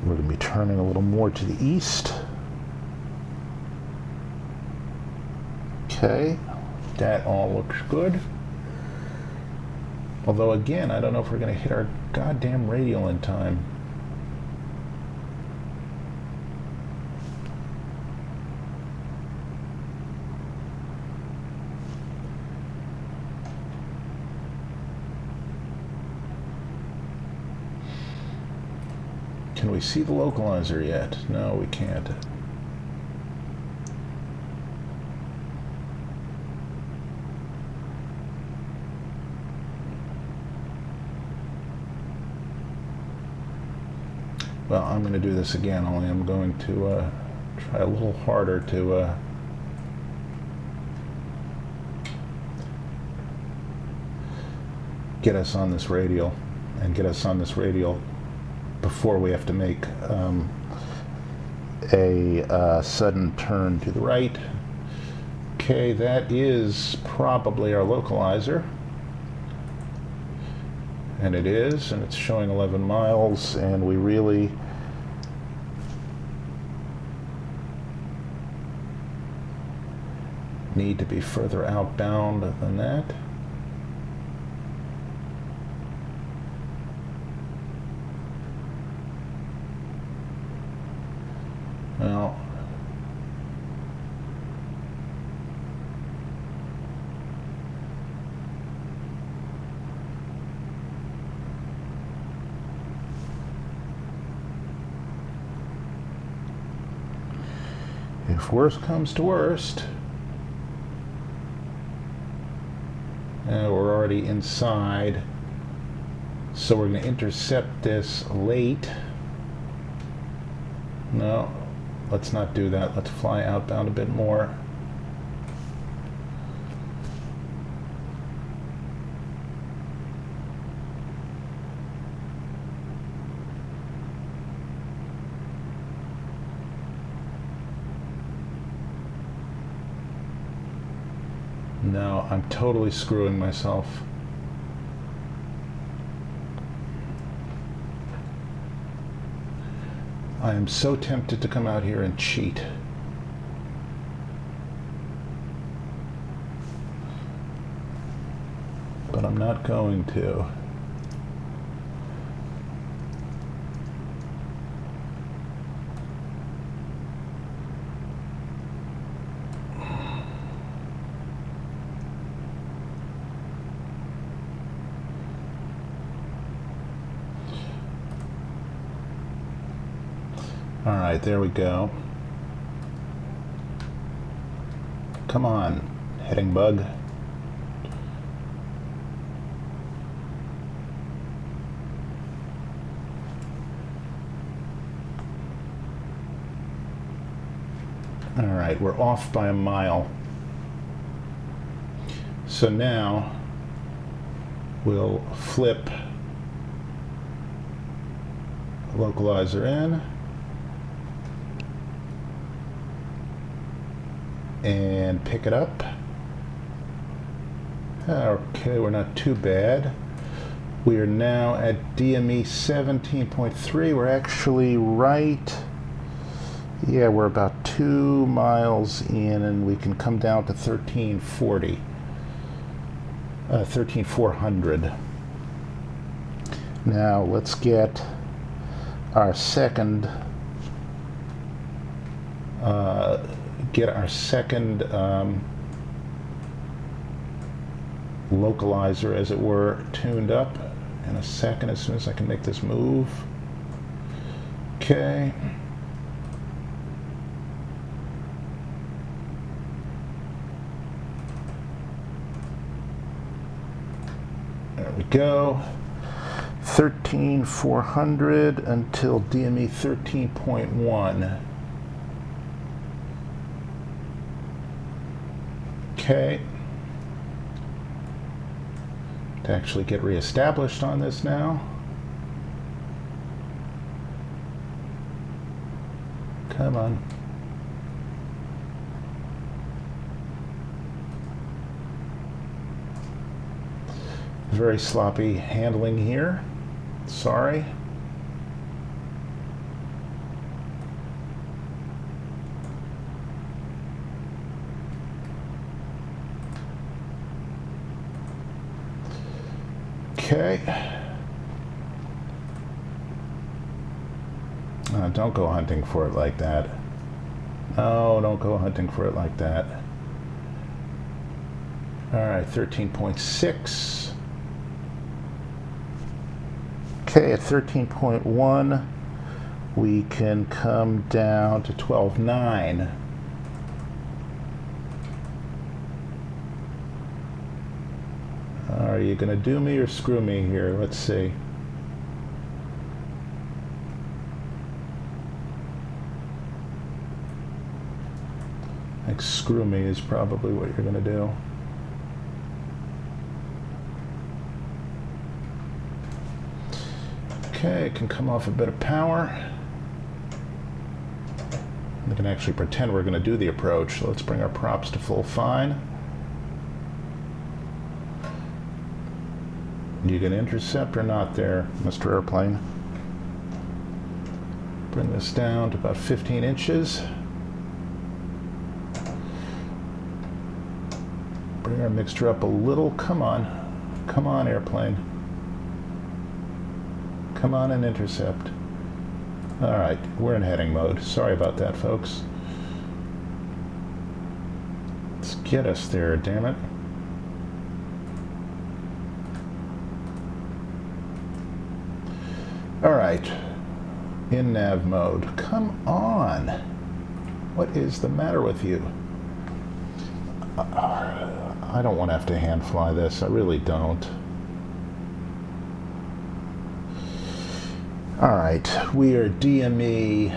we're going to be turning a little more to the east. Okay, that all looks good. Although again, I don't know if we're going to hit our goddamn radial in time. Can we see the localizer yet? No, we can't. Well, I'm going to do this again, only I'm going to try a little harder to get us on this radial, and get us on this radial before we have to make a sudden turn to the right. Okay, that is probably our localizer. And it is, and it's showing 11 miles, and we really need to be further outbound than that. Well, if worst comes to worst, we're already inside, so we're going to intercept this late. No, let's not do that. Let's fly outbound a bit more. No, I'm totally screwing myself. I am so tempted to come out here and cheat. But I'm not going to. All right, there we go. Come on, heading bug. All right, we're off by a mile. So now we'll flip localizer in. And pick it up. Okay, we're not too bad. We are now at DME 17.3. We're actually right. Yeah, we're about 2 miles in, and we can come down to 1340. 13,400. Now let's get our second localizer, as it were, tuned up in a second as soon as I can make this move. Okay. There we go. 13,400 until DME 13.1. Okay. To actually get reestablished on this now. Come on. Very sloppy handling here. Sorry. Okay. Don't go hunting for it like that. No, don't go hunting for it like that. All right, 13.6. Okay, at 13.1, we can come down to 12.9. Are you going to do me or screw me here? Let's see. I think screw me is probably what you're going to do. Okay, it can come off a bit of power. We can actually pretend we're going to do the approach. So let's bring our props to full fine. You can intercept or not there, Mr. Airplane. Bring this down to about 15 inches. Bring our mixture up a little. Come on. Come on, airplane. Come on and intercept. All right, we're in heading mode. Sorry about that, folks. Let's get us there, damn it. All right, in nav mode. Come on. What is the matter with you? I don't want to have to hand fly this. I really don't. All right, we are DME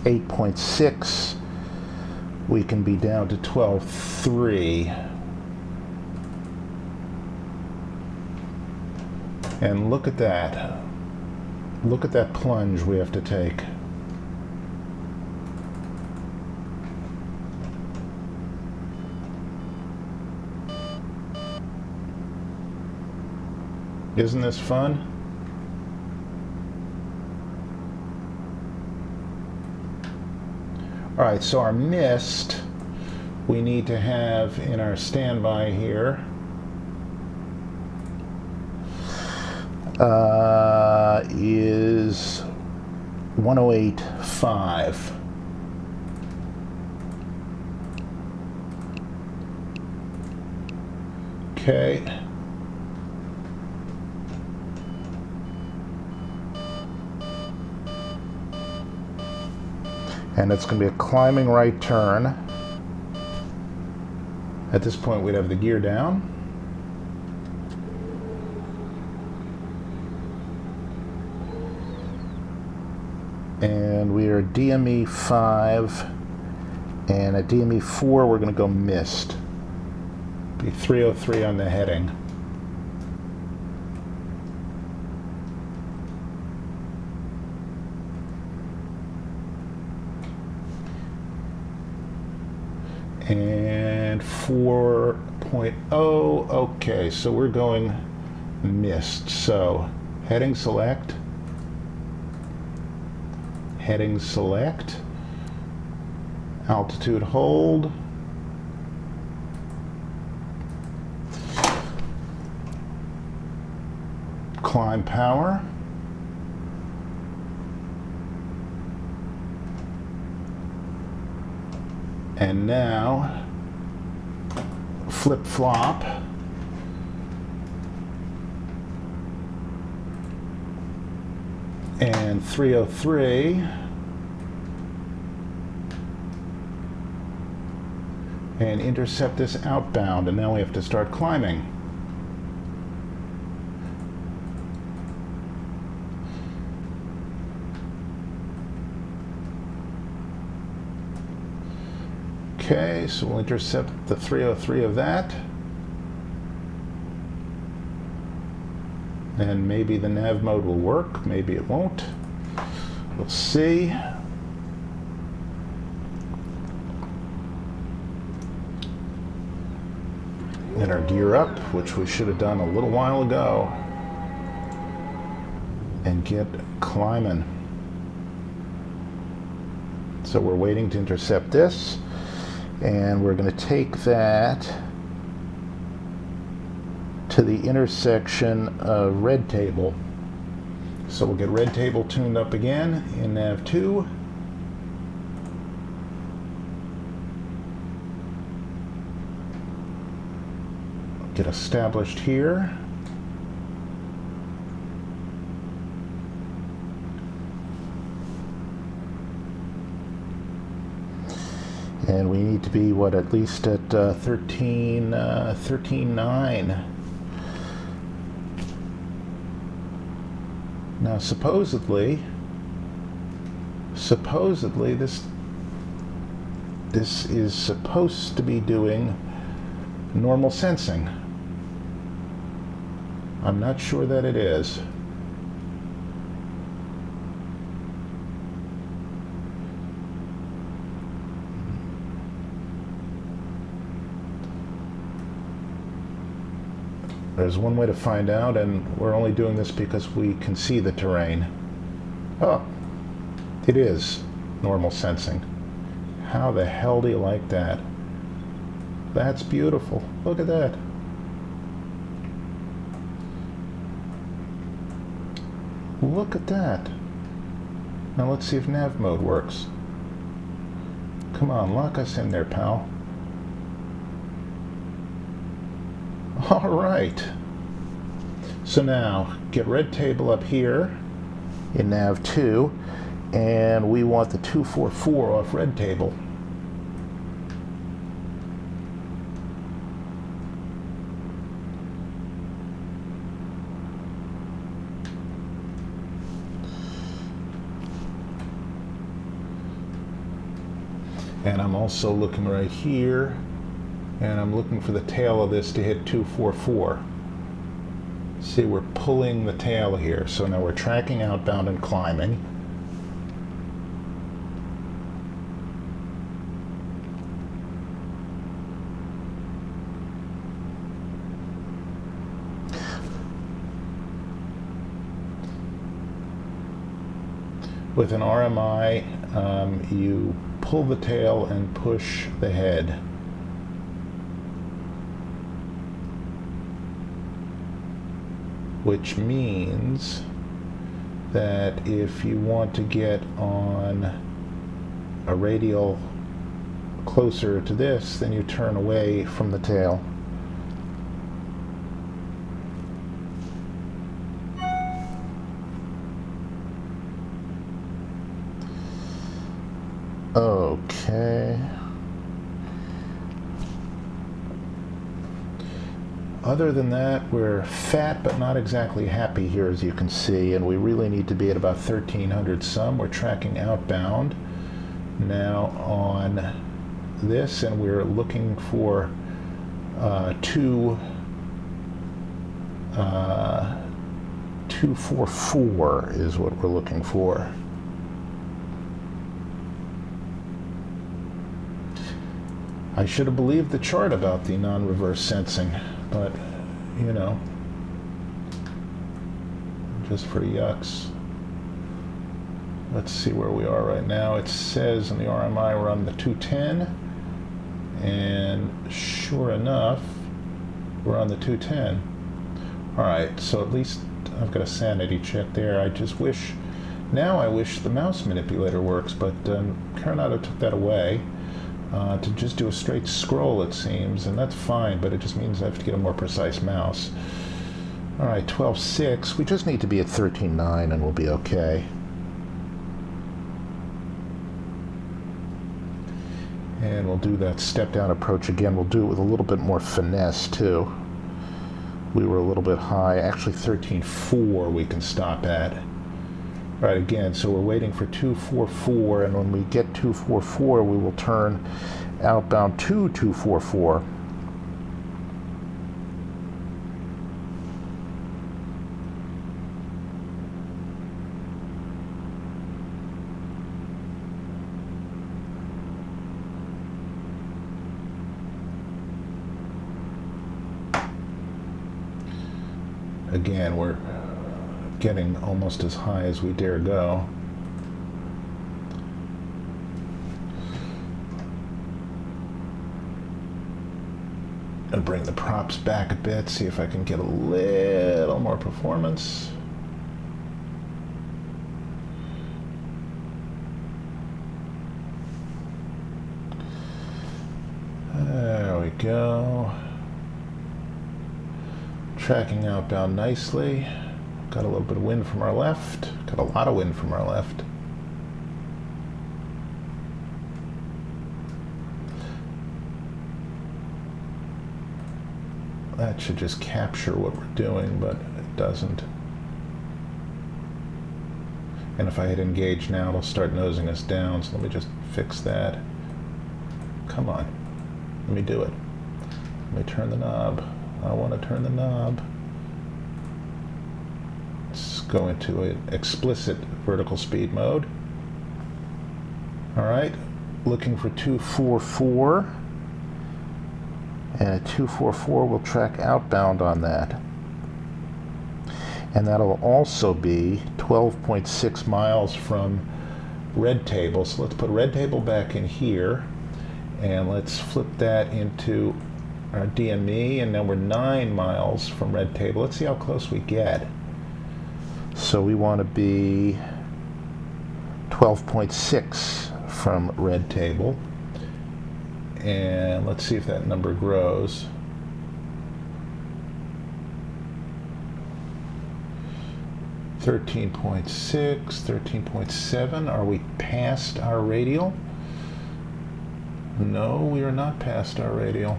8.6. We can be down to 12.3. And look at that. Look at that plunge we have to take. Isn't this fun? All right, so our mist we need to have in our standby here is 108.5. Okay. And it's going to be a climbing right turn. At this point, we'd have the gear down. And we are DME 5. And at DME 4, we're going to go mist. Be 303 on the heading. And 4.0, okay, so we're going mist. So heading select, altitude hold, climb power, and now flip-flop, and 303, and intercept this outbound, and now we have to start climbing. Okay, so we'll intercept the 303 of that. And maybe the nav mode will work, maybe it won't. We'll see. Get our gear up, which we should have done a little while ago. And get climbing. So we're waiting to intercept this. And we're going to take that to the intersection of red table. So we'll get red table tuned up again in nav 2. Get established here. And we need to be, what, at least at 13.9. Now, supposedly this is supposed to be doing normal sensing. I'm not sure that it is. There's one way to find out, and we're only doing this because we can see the terrain. Oh, it is normal sensing. How the hell do you like that? That's beautiful. Look at that. Look at that. Now let's see if nav mode works. Come on, lock us in there, pal. All right. So now, get red table up here in nav 2, and we want the 244 off red table. And I'm also looking right here, and I'm looking for the tail of this to hit 244. See, we're pulling the tail here, so now we're tracking outbound and climbing. With an RMI, you pull the tail and push the head. Which means that if you want to get on a radial closer to this, then you turn away from the tail. Okay. Other than that, we're fat but not exactly happy here, as you can see, and we really need to be at about 1300 some. We're tracking outbound now on this, and we're looking for 244 is what we're looking for. I should have believed the chart about the non-reverse sensing, but, you know, just for yucks. Let's see where we are right now. It says in the RMI we're on the 210, and sure enough, we're on the 210. All right, so at least I've got a sanity check there. I just wish, now I wish the mouse manipulator works, but Carenado took that away. To just do a straight scroll, it seems, and that's fine, but it just means I have to get a more precise mouse. All right, 12.6. We just need to be at 13.9 and we'll be okay. And we'll do that step-down approach again. We'll do it with a little bit more finesse, too. We were a little bit high. Actually, 13.4 we can stop at. All right, again, so we're waiting for 244, and when we get 244, we will turn outbound to 244. Again, we're getting almost as high as we dare go. And bring the props back a bit, see if I can get a little more performance. There we go. Tracking outbound nicely. Got a little bit of wind from our left. Got a lot of wind from our left. That should just capture what we're doing, but it doesn't. And if I hit engage now, it'll start nosing us down, so let me just fix that. Come on. Let me do it. Let me turn the knob. I want to turn the knob. Let's go into an explicit vertical speed mode. All right, looking for 244. And a 244 will track outbound on that. And that'll also be 12.6 miles from Red Table. So let's put Red Table back in here, and let's flip that into our DME, and now we're 9 miles from Red Table. Let's see how close we get. So we want to be 12.6 from Red Table, and let's see if that number grows. 13.6, 13.7. Are we past our radial? No, we are not past our radial.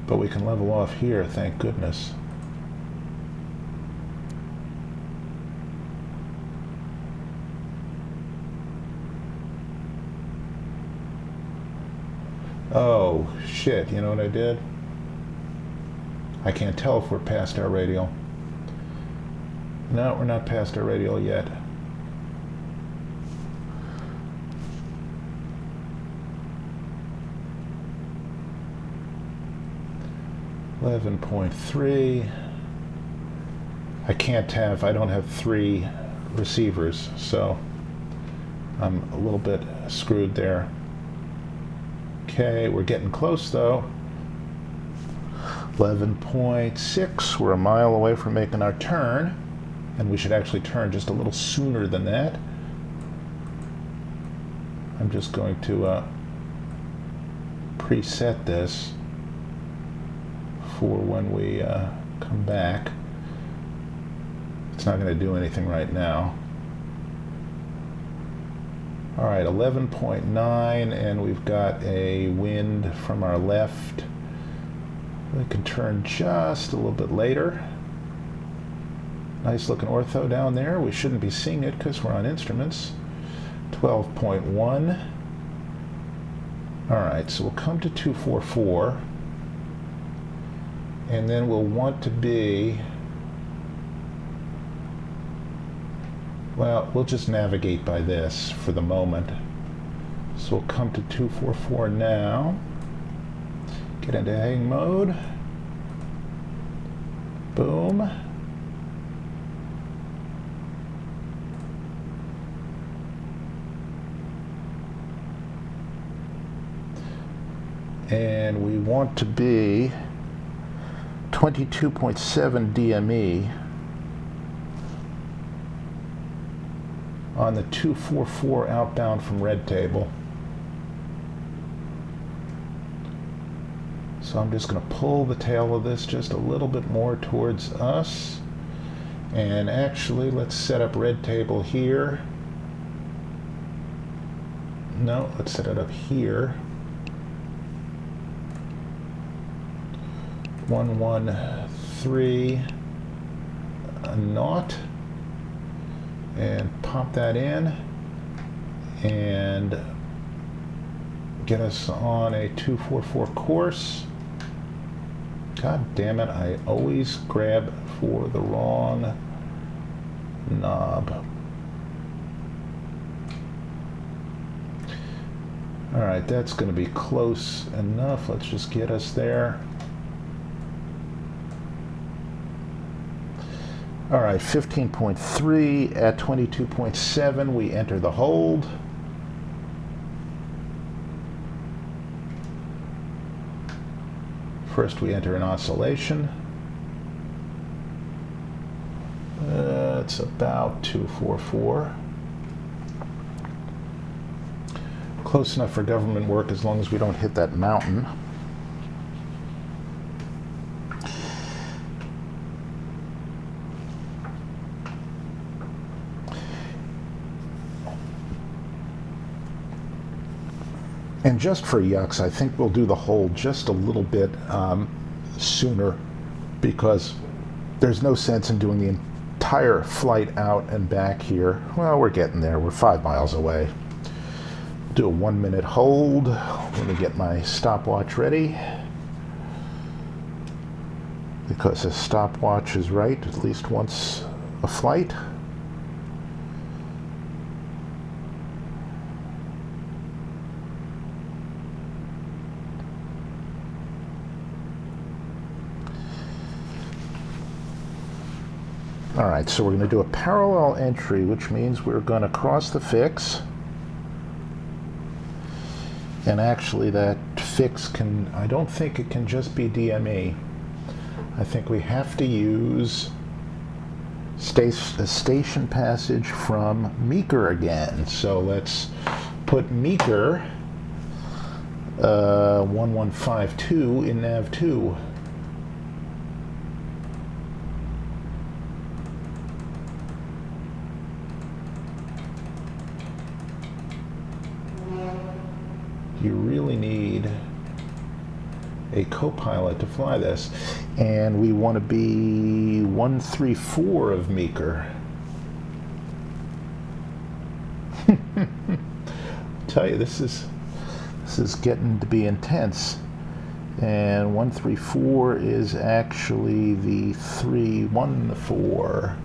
But we can level off here, thank goodness. Oh, shit, you know what I did? I can't tell if we're past our radial. No, we're not past our radial yet. $11.3. I don't have 3 receivers, so I'm a little bit screwed there. Okay, we're getting close though. 11.6, we're a mile away from making our turn, and we should actually turn just a little sooner than that. I'm just going to preset this for when we come back. It's not going to do anything right now. All right, 11.9, and we've got a wind from our left. We can turn just a little bit later. Nice looking ortho down there. We shouldn't be seeing it because we're on instruments. 12.1. All right, so we'll come to 244. And then we'll want to be, well, we'll just navigate by this for the moment. So we'll come to 244 now. Get into hang mode. Boom. And we want to be 22.7 DME on the 244 outbound from Red Table. So I'm just going to pull the tail of this just a little bit more towards us. And actually, let's set up Red Table here. No, let's set it up here. 113 knot, and pop that in and get us on a 244 course. God damn it, I always grab for the wrong knob. All right, that's going to be close enough. Let's just get us there. All right, 15.3 at 22.7, we enter the hold. First we enter an oscillation. It's about 244. Close enough for government work as long as we don't hit that mountain. And just for yucks, I think we'll do the hold just a little bit sooner, because there's no sense in doing the entire flight out and back here. Well, we're getting there. We're 5 miles away. Do a 1 minute hold. Let me get my stopwatch ready, because a stopwatch is right at least once a flight. All right, so we're going to do a parallel entry, which means we're going to cross the fix. And actually that fix can, I don't think it can just be DME. I think we have to use a station passage from Meeker again. So let's put Meeker 1152 in nav 2. You really need a co-pilot to fly this, and we want to be 134 of Meeker. Tell you, this is getting to be intense. And 134 is actually the 314.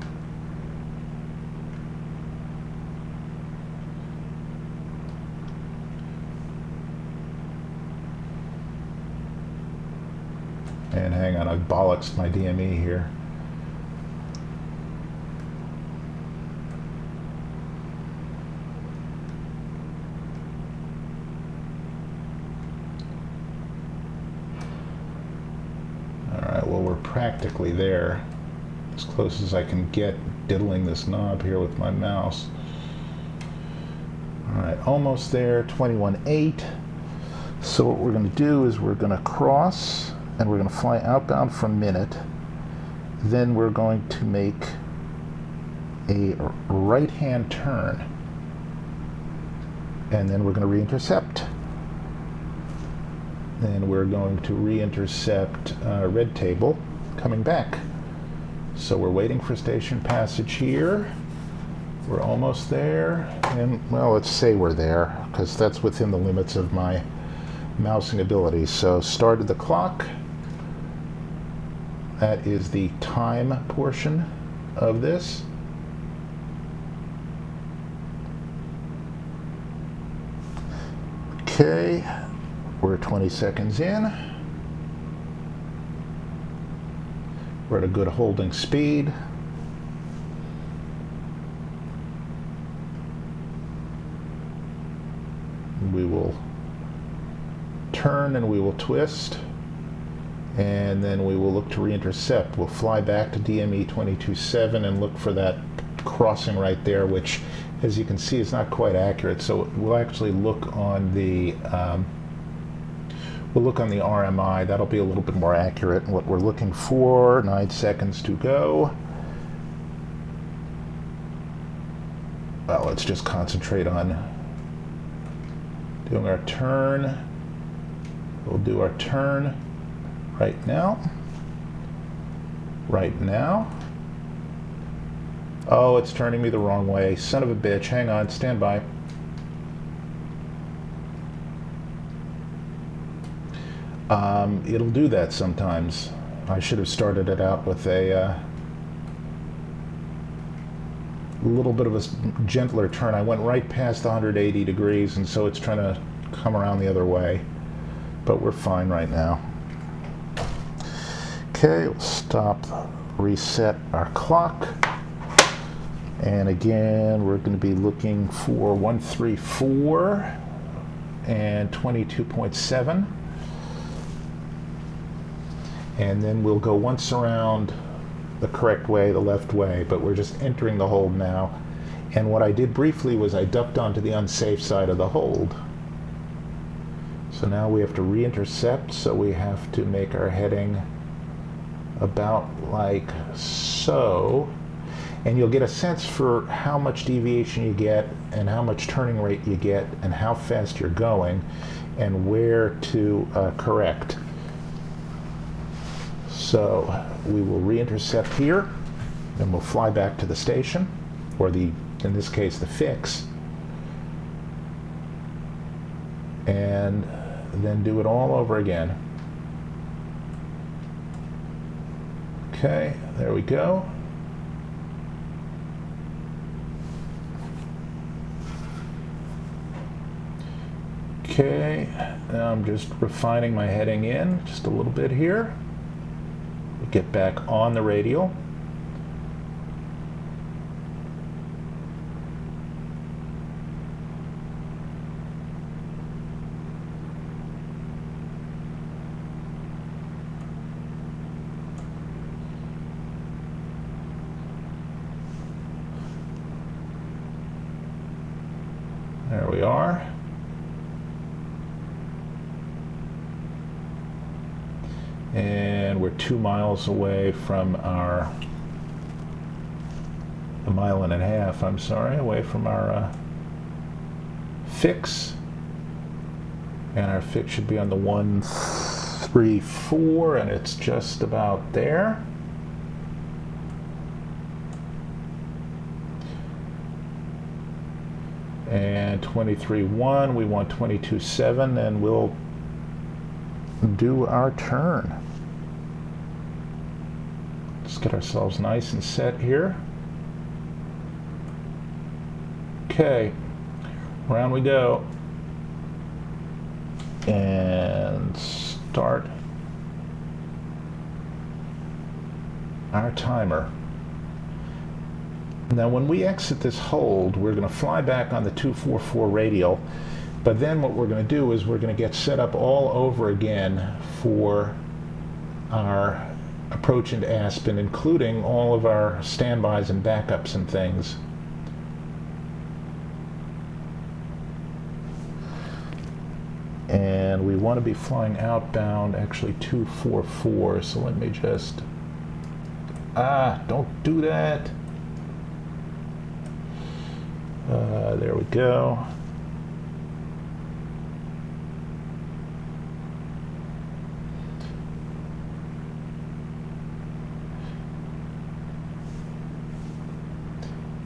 And hang on, I've bollocksed my DME here. Alright, well, we're practically there. As close as I can get diddling this knob here with my mouse. Alright, almost there, 21.8. So what we're going to do is we're going to cross, and we're going to fly outbound from Minute. Then we're going to make a right-hand turn. And then we're going to re-intercept. Then we're going to re-intercept Red Table coming back. So we're waiting for station passage here. We're almost there. And, well, let's say we're there, because that's within the limits of my mousing abilities. So started the clock. That is the time portion of this. Okay, we're 20 seconds in. We're at a good holding speed. We will turn and we will twist. And then we will look to re-intercept. We'll fly back to DME 22.7 and look for that crossing right there, which, as you can see, is not quite accurate. So we'll actually look on the RMI. That'll be a little bit more accurate. And what we're looking for, 9 seconds to go. Well, let's just concentrate on doing our turn. We'll do our turn. Right now. Right now. Oh, it's turning me the wrong way. Son of a bitch. Hang on. Stand by. It'll do that sometimes. I should have started it out with a little bit of a gentler turn. I went right past 180 degrees, and so it's trying to come around the other way. But we're fine right now. Okay, we'll stop, reset our clock, and again we're going to be looking for 134 and 22.7, and then we'll go once around the correct way, the left way, but we're just entering the hold now. And what I did briefly was I ducked onto the unsafe side of the hold. So now we have to re-intercept, so we have to make our heading about like so, and you'll get a sense for how much deviation you get and how much turning rate you get and how fast you're going and where to correct. So we will re-intercept here, and we'll fly back to the station, or in this case the fix, and then do it all over again. Okay, there we go. Okay, now I'm just refining my heading in just a little bit here. We'll get back on the radial. There we are. And we're 2 miles away from our, a mile and a half, I'm sorry, away from our fix. And our fix should be on the 134, and it's just about there. And 23.1, we want 22.7, and we'll do our turn. Let's get ourselves nice and set here. Okay, round we go. And start our timer. Now when we exit this hold, we're going to fly back on the 244 radial, but then what we're going to do is we're going to get set up all over again for our approach into Aspen, including all of our standbys and backups and things. And we want to be flying outbound, actually 244, so let me just, don't do that. There we go.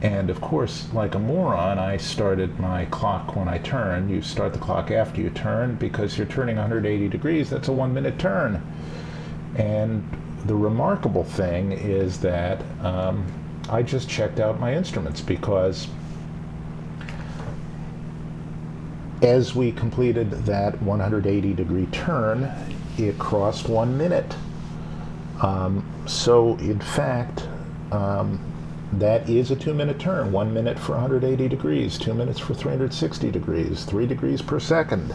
And of course, like a moron, I started my clock when I turn. You start the clock after you turn because you're turning 180 degrees. That's a 1-minute turn. And the remarkable thing is that I just checked out my instruments because as we completed that 180 degree turn, it crossed 1 minute. So in fact, that is a 2-minute turn. 1 minute for 180 degrees, 2 minutes for 360 degrees, 3 degrees per second.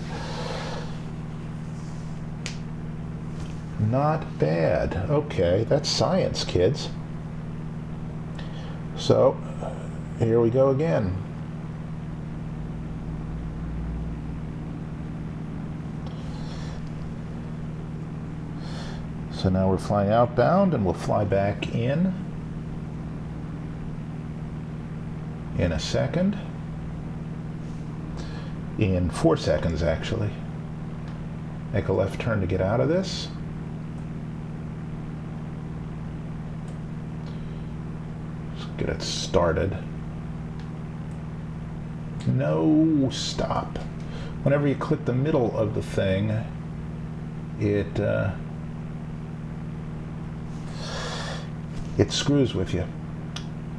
Not bad. Okay, that's science, kids. So, here we go again. So now we're flying outbound, and we'll fly back in a second. In 4 seconds, actually. Make a left turn to get out of this. Let's get it started. No, stop. Whenever you click the middle of the thing, it screws with you.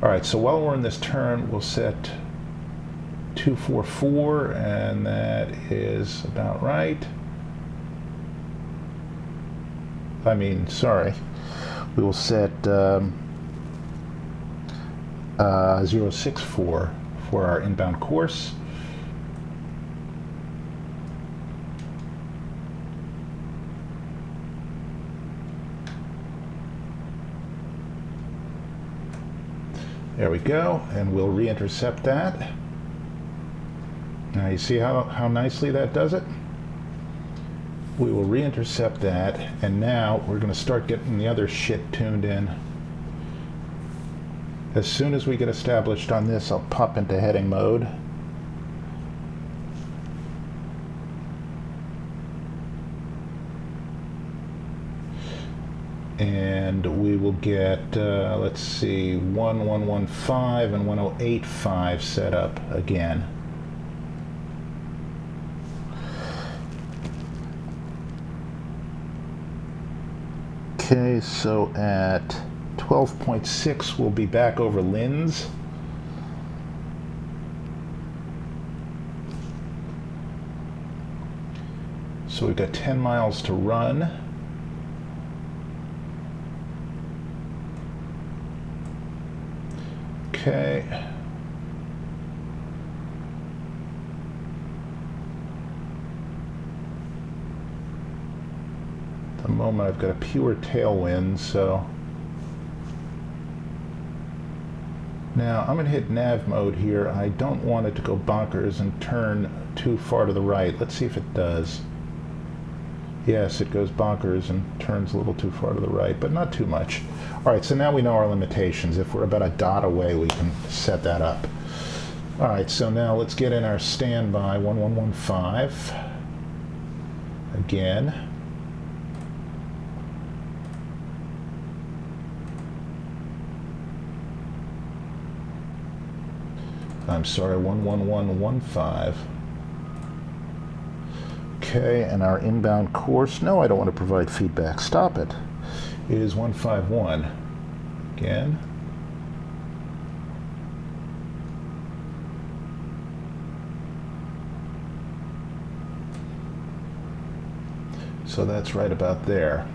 All right, so while we're in this turn, we'll set 244, and that is about right. We will set 064 for our inbound course. There we go, and we'll re-intercept that. Now you see how nicely that does it? We will re-intercept that, and now we're going to start getting the other shit tuned in. As soon as we get established on this, I'll pop into heading mode. And we will get, let's see, 1115 and 1085 set up again. Okay, so at 12.6 we'll be back over Linz. So we've got 10 miles to run. Okay. At the moment I've got a pure tailwind, so Now I'm going to hit nav mode here. I don't want it to go bonkers and turn too far to the right. Let's see if it does. Yes, it goes bonkers and turns a little too far to the right, but not too much. All right, so now we know our limitations. If we're about a dot away, we can set that up. All right, so now let's get in our standby 1115. Again. I'm sorry, 11115. Okay, and our inbound course, no, I don't want to provide feedback, stop it, is 151. Again. So that's right about there.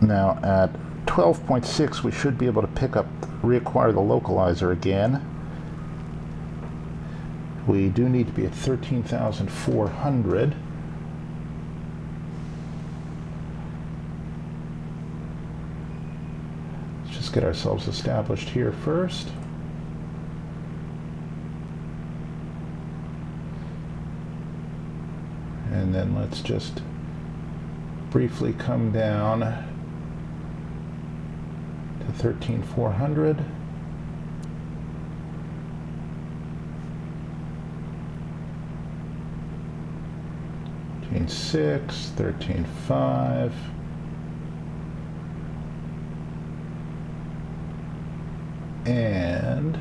Now at 12.6 we should be able to reacquire the localizer again. We do need to be at 13,400. Let's just get ourselves established here first. And then let's just briefly come down to 13,400. 13.6, 13.5, and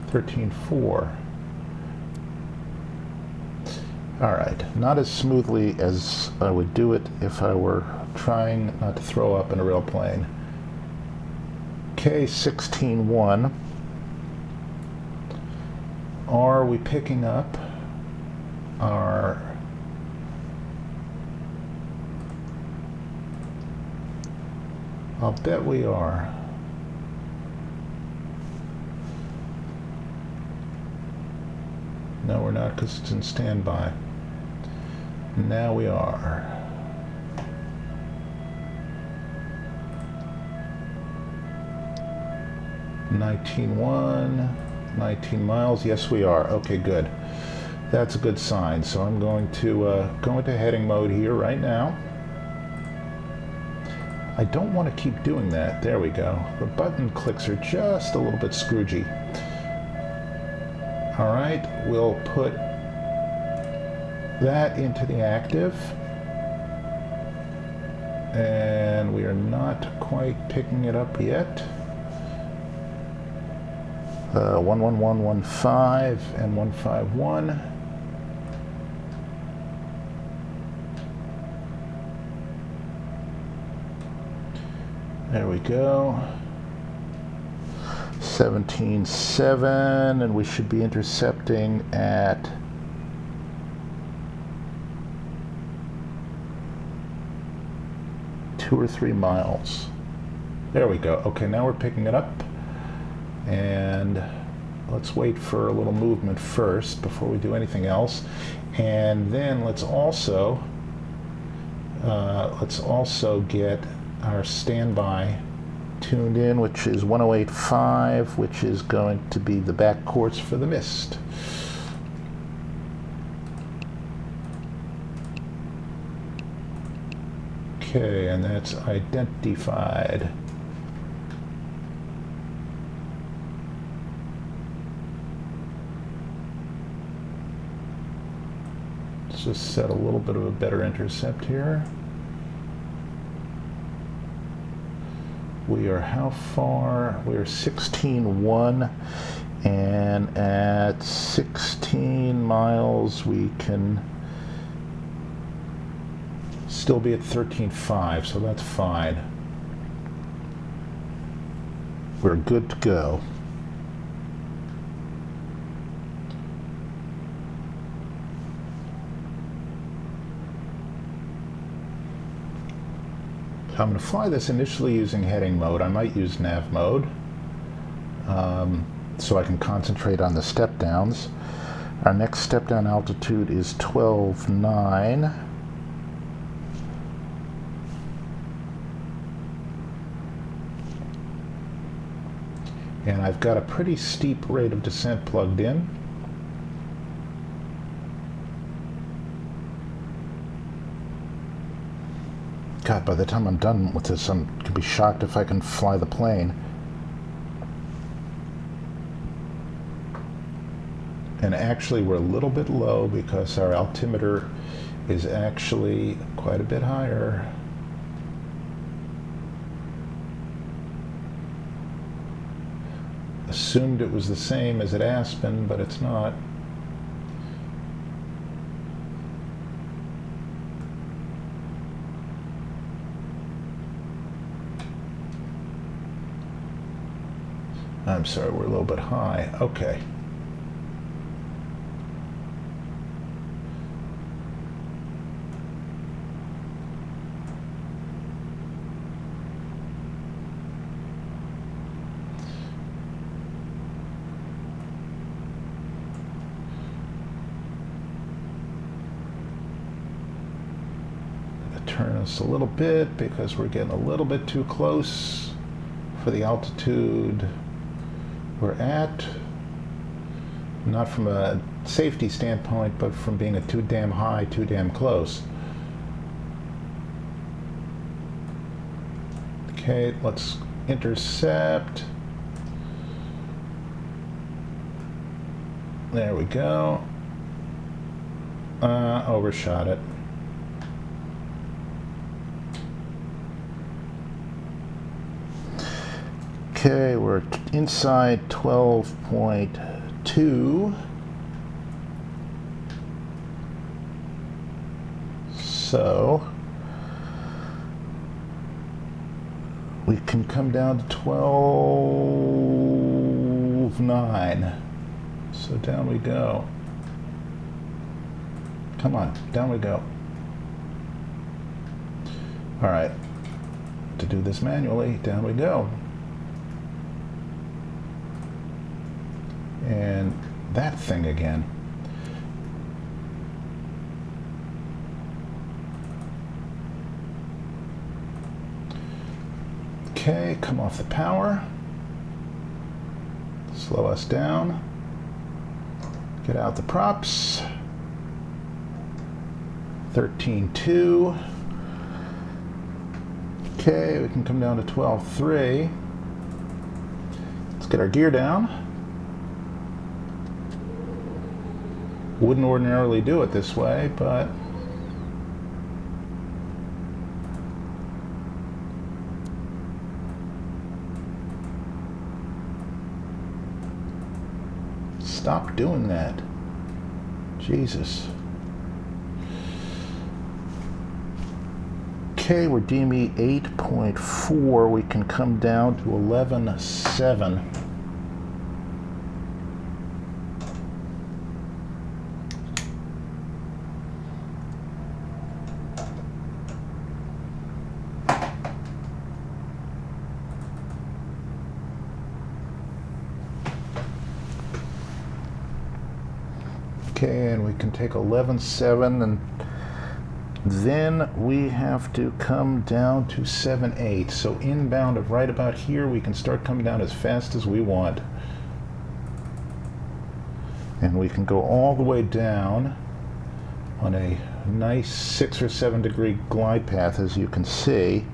13.4. All right, not as smoothly as I would do it if I were trying not to throw up in a real plane. K16.1. Are we picking up our I'll bet we are. No, we're not, because it's in standby. Now we are. (19.1), 19 miles. Yes, we are. Okay, good. That's a good sign. So I'm going to go into heading mode here right now. I don't want to keep doing that. There we go. The button clicks are just a little bit scroogey. All right, we'll put that into the active. And we are not quite picking it up yet. 11115 and 151. There we go. 17.7, and we should be intercepting at 2 or 3 miles. There we go. Okay, now we're picking it up. And let's wait for a little movement first before we do anything else. And then let's also get our standby tuned in, which is 108.5, which is going to be the back course for the mist. Okay, and that's identified. Let's just set a little bit of a better intercept here. We are how far? We are 16.1, and at 16 miles we can still be at 13.5, so that's fine. We're good to go. I'm going to fly this initially using heading mode. I might use nav mode so I can concentrate on the step downs. Our next step down altitude is 12.9. And I've got a pretty steep rate of descent plugged in. God, by the time I'm done with this, I'm going to be shocked if I can fly the plane. And actually, we're a little bit low because our altimeter is actually quite a bit higher. Assumed it was the same as at Aspen, but it's not. I'm sorry, we're a little bit high. Okay. Turn us a little bit because we're getting a little bit too close for the altitude we're at. Not from a safety standpoint, but from being too damn high, too damn close. Okay, let's intercept. There we go. Overshot it. Okay, we're inside 12.2. So we can come down to 12.9. So down we go. Come on, down we go. All right, to do this manually, down we go. And that thing again. Okay, come off the power. Slow us down. Get out the props. 13.2. Okay, we can come down to 12.3. Let's get our gear down. Wouldn't ordinarily do it this way, but stop doing that. Jesus. Okay, we're DME 8.4. We can come down to 11.7. Okay, and we can take 11.7, and then we have to come down to 7.8. So inbound of right about here, we can start coming down as fast as we want. And we can go all the way down on a nice 6 or 7 degree glide path, as you can see.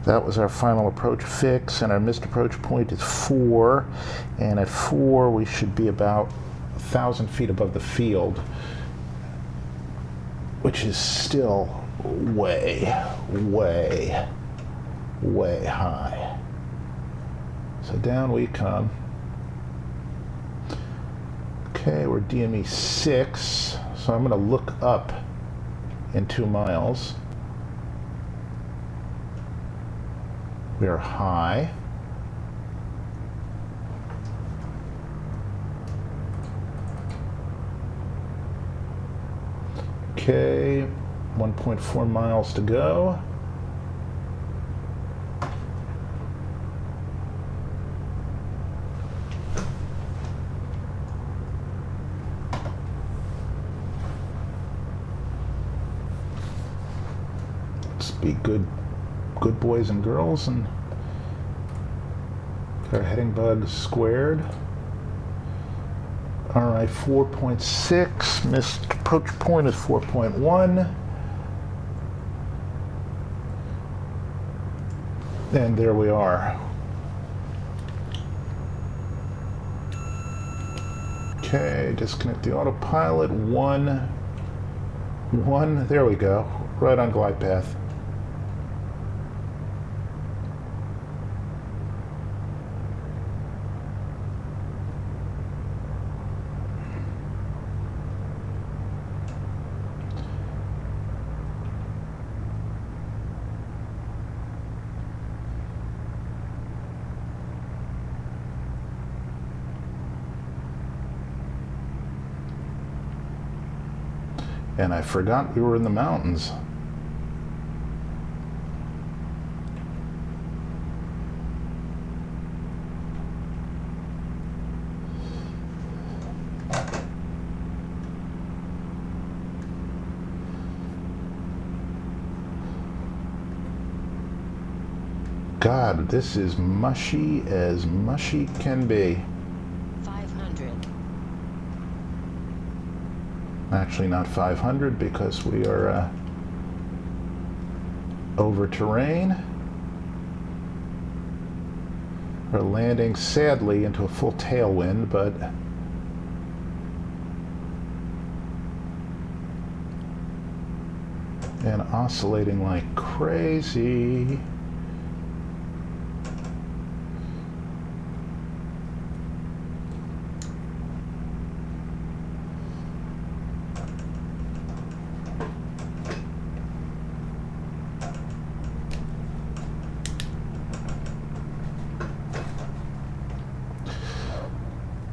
That was our final approach fix, and our missed approach point is 4, and at 4 we should be about 1,000 feet above the field, which is still way, way, way high. So down we come. Okay, we're DME 6, so I'm going to look up in 2 miles. We are high. Okay, 1.4 miles to go. Let's be good boys and girls and Our heading bug squared. All right, 4.6. Missed approach point is 4.1. And there we are. Okay, disconnect the autopilot. One. There we go. Right on glide path. And I forgot we were in the mountains. God, this is mushy as mushy can be. 500. Actually not 500 because we are over terrain. We're landing sadly into a full tailwind, but and oscillating like crazy.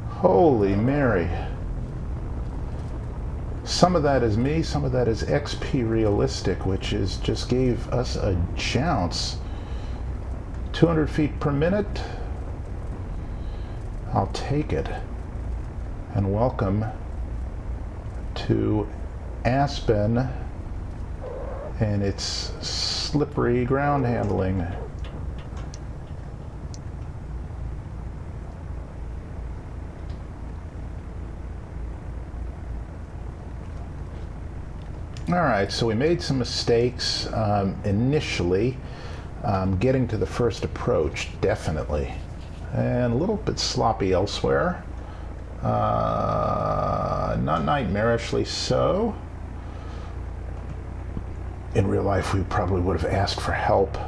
Holy Mary. Some of that is me, some of that is XP Realistic, which is just gave us a jounce. 200 feet per minute. I'll take it. And welcome to Aspen and its slippery ground handling. All right, so we made some mistakes initially getting to the first approach, definitely, and a little bit sloppy elsewhere. Not nightmarishly so. In real life, we probably would have asked for help.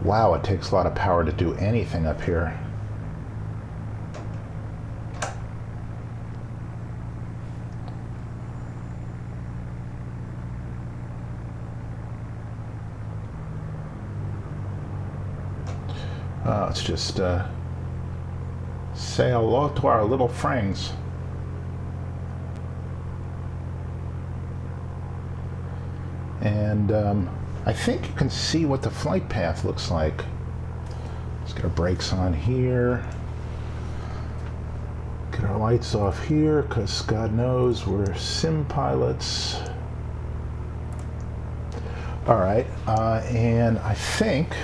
Wow, it takes a lot of power to do anything up here. Let's just say hello to our little friends. And I think you can see what the flight path looks like. Let's get our brakes on here. Get our lights off here, because God knows we're sim pilots. All right, and I think,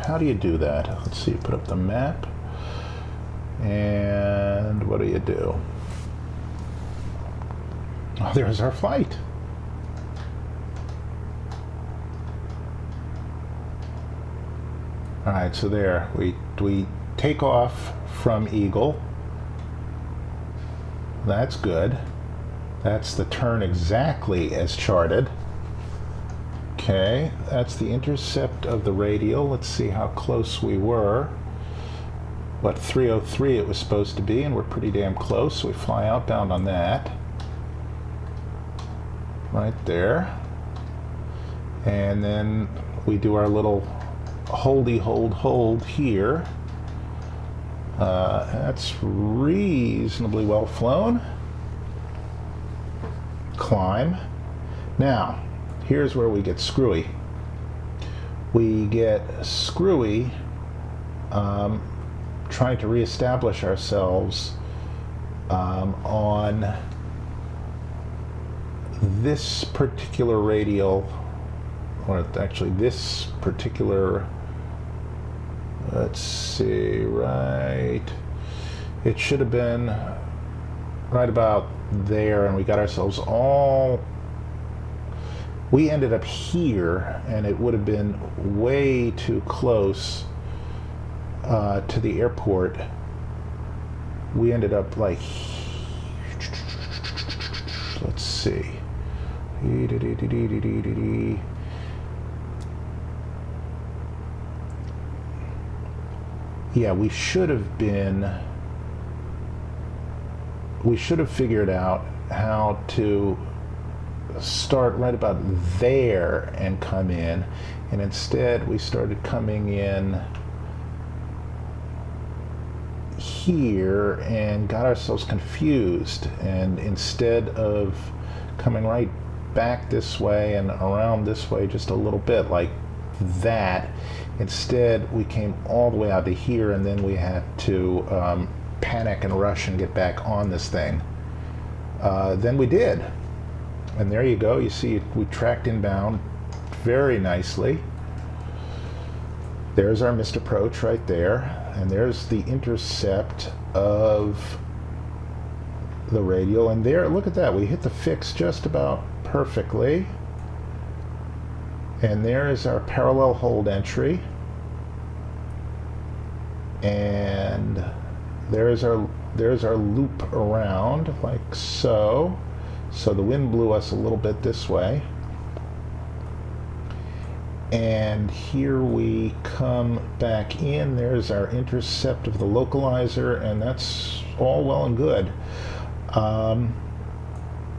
how do you do that? Let's see, put up the map. And what do? Oh, there's our flight. All right, so there, we take off from Eagle. That's good. That's the turn exactly as charted. Okay, that's the intercept of the radial. Let's see how close we were. What, 303 it was supposed to be, and we're pretty damn close. So we fly outbound on that. Right there. And then we do our little hold here. That's reasonably well flown. Climb. Now, here's where we get screwy. We get screwy trying to reestablish ourselves on this particular radial, or actually this particular, let's see, right, it should have been right about there, and we got ourselves all, we ended up here, and it would have been way too close to the airport. We ended up like, let's see, yeah, we should have figured out how to start right about there and come in, and instead we started coming in here and got ourselves confused, and instead of coming right back this way and around this way just a little bit like that, instead we came all the way out to here, and then we had to panic and rush and get back on this thing. Then we did, and there you go. You see we tracked inbound very nicely. There's our missed approach right there, and there's the intercept of the radial, and there, look at that, we hit the fix just about perfectly. And there is our parallel hold entry, and there's our loop around like so. So the wind blew us a little bit this way, and here we come back in. There's our intercept of the localizer, and that's all well and good.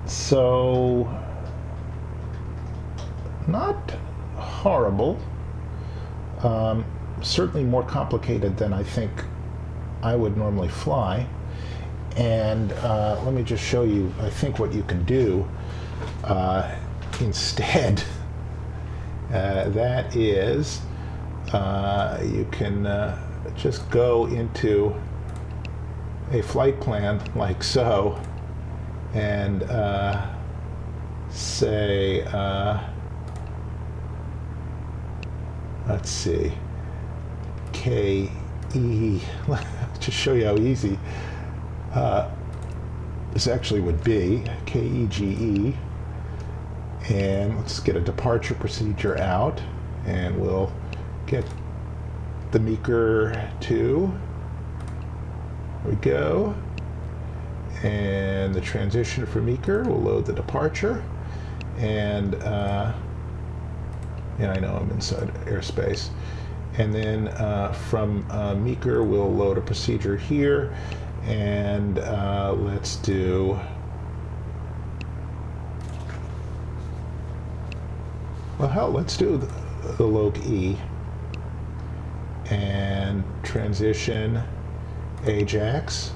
So not horrible. Certainly more complicated than I think I would normally fly. And let me just show you, I think, what you can do instead. That is, you can just go into a flight plan like so, and say, let's see, KE, just show you how easy this actually would be, KEGE, and let's get a departure procedure out, and we'll get the Meeker 2, there we go, and the transition for Meeker, we'll load the departure, and yeah, I know I'm inside airspace, and then from Meeker we'll load a procedure here, and let's do, well, hell, let's do the log E, and transition Ajax,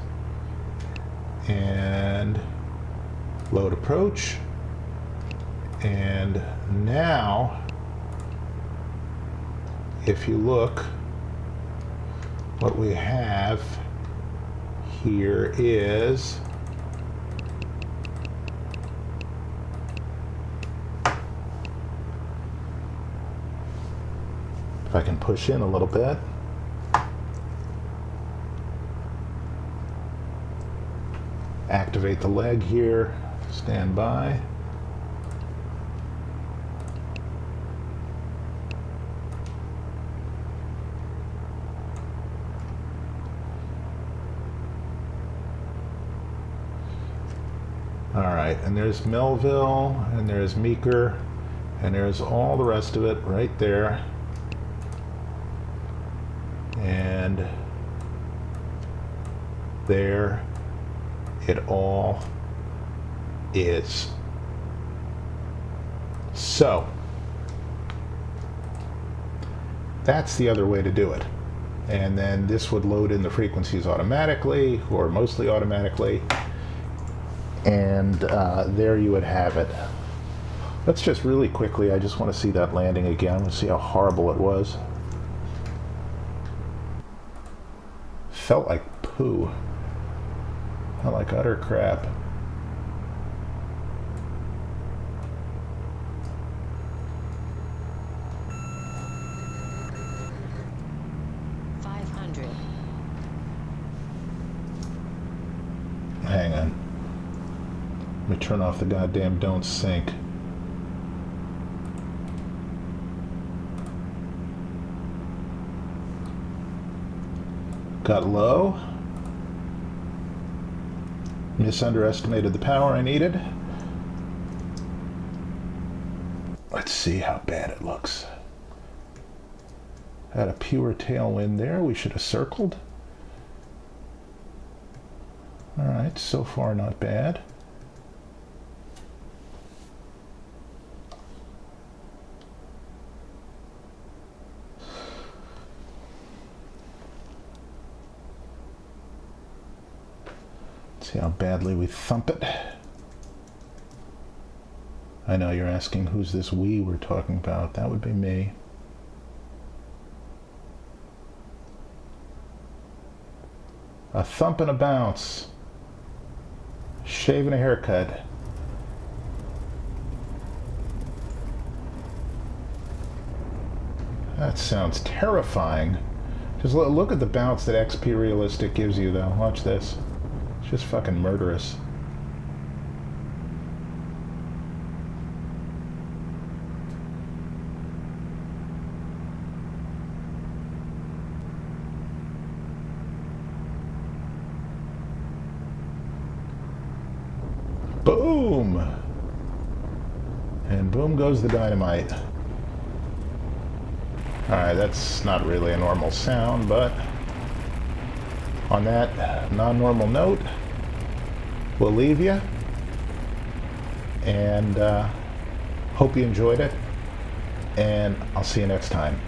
and load approach, and now if you look, what we have here is if I can push in a little bit, activate the leg here, stand by. All right, and there's Melville, and there's Meeker, and there's all the rest of it right there. And there it all is. So that's the other way to do it. And then this would load in the frequencies automatically, or mostly automatically. And there you would have it. Let's just really quickly, I just want to see that landing again. Let's see how horrible it was. Felt like poo. Felt like utter crap. me turn off the goddamn don't sink. Got low. Misunderestimated the power I needed. Let's see how bad it looks. Had a pure tailwind there. We should have circled. All right, so far not bad. See how badly we thump it. I know you're asking who's this we we're talking about. That would be me. A thump and a bounce. Shave and a haircut. That sounds terrifying. Just look at the bounce that XP Realistic gives you, though. Watch this. It's just fucking murderous. Boom! And boom goes the dynamite. Alright, that's not really a normal sound, but on that non-normal note, we'll leave you. And hope you enjoyed it. And I'll see you next time.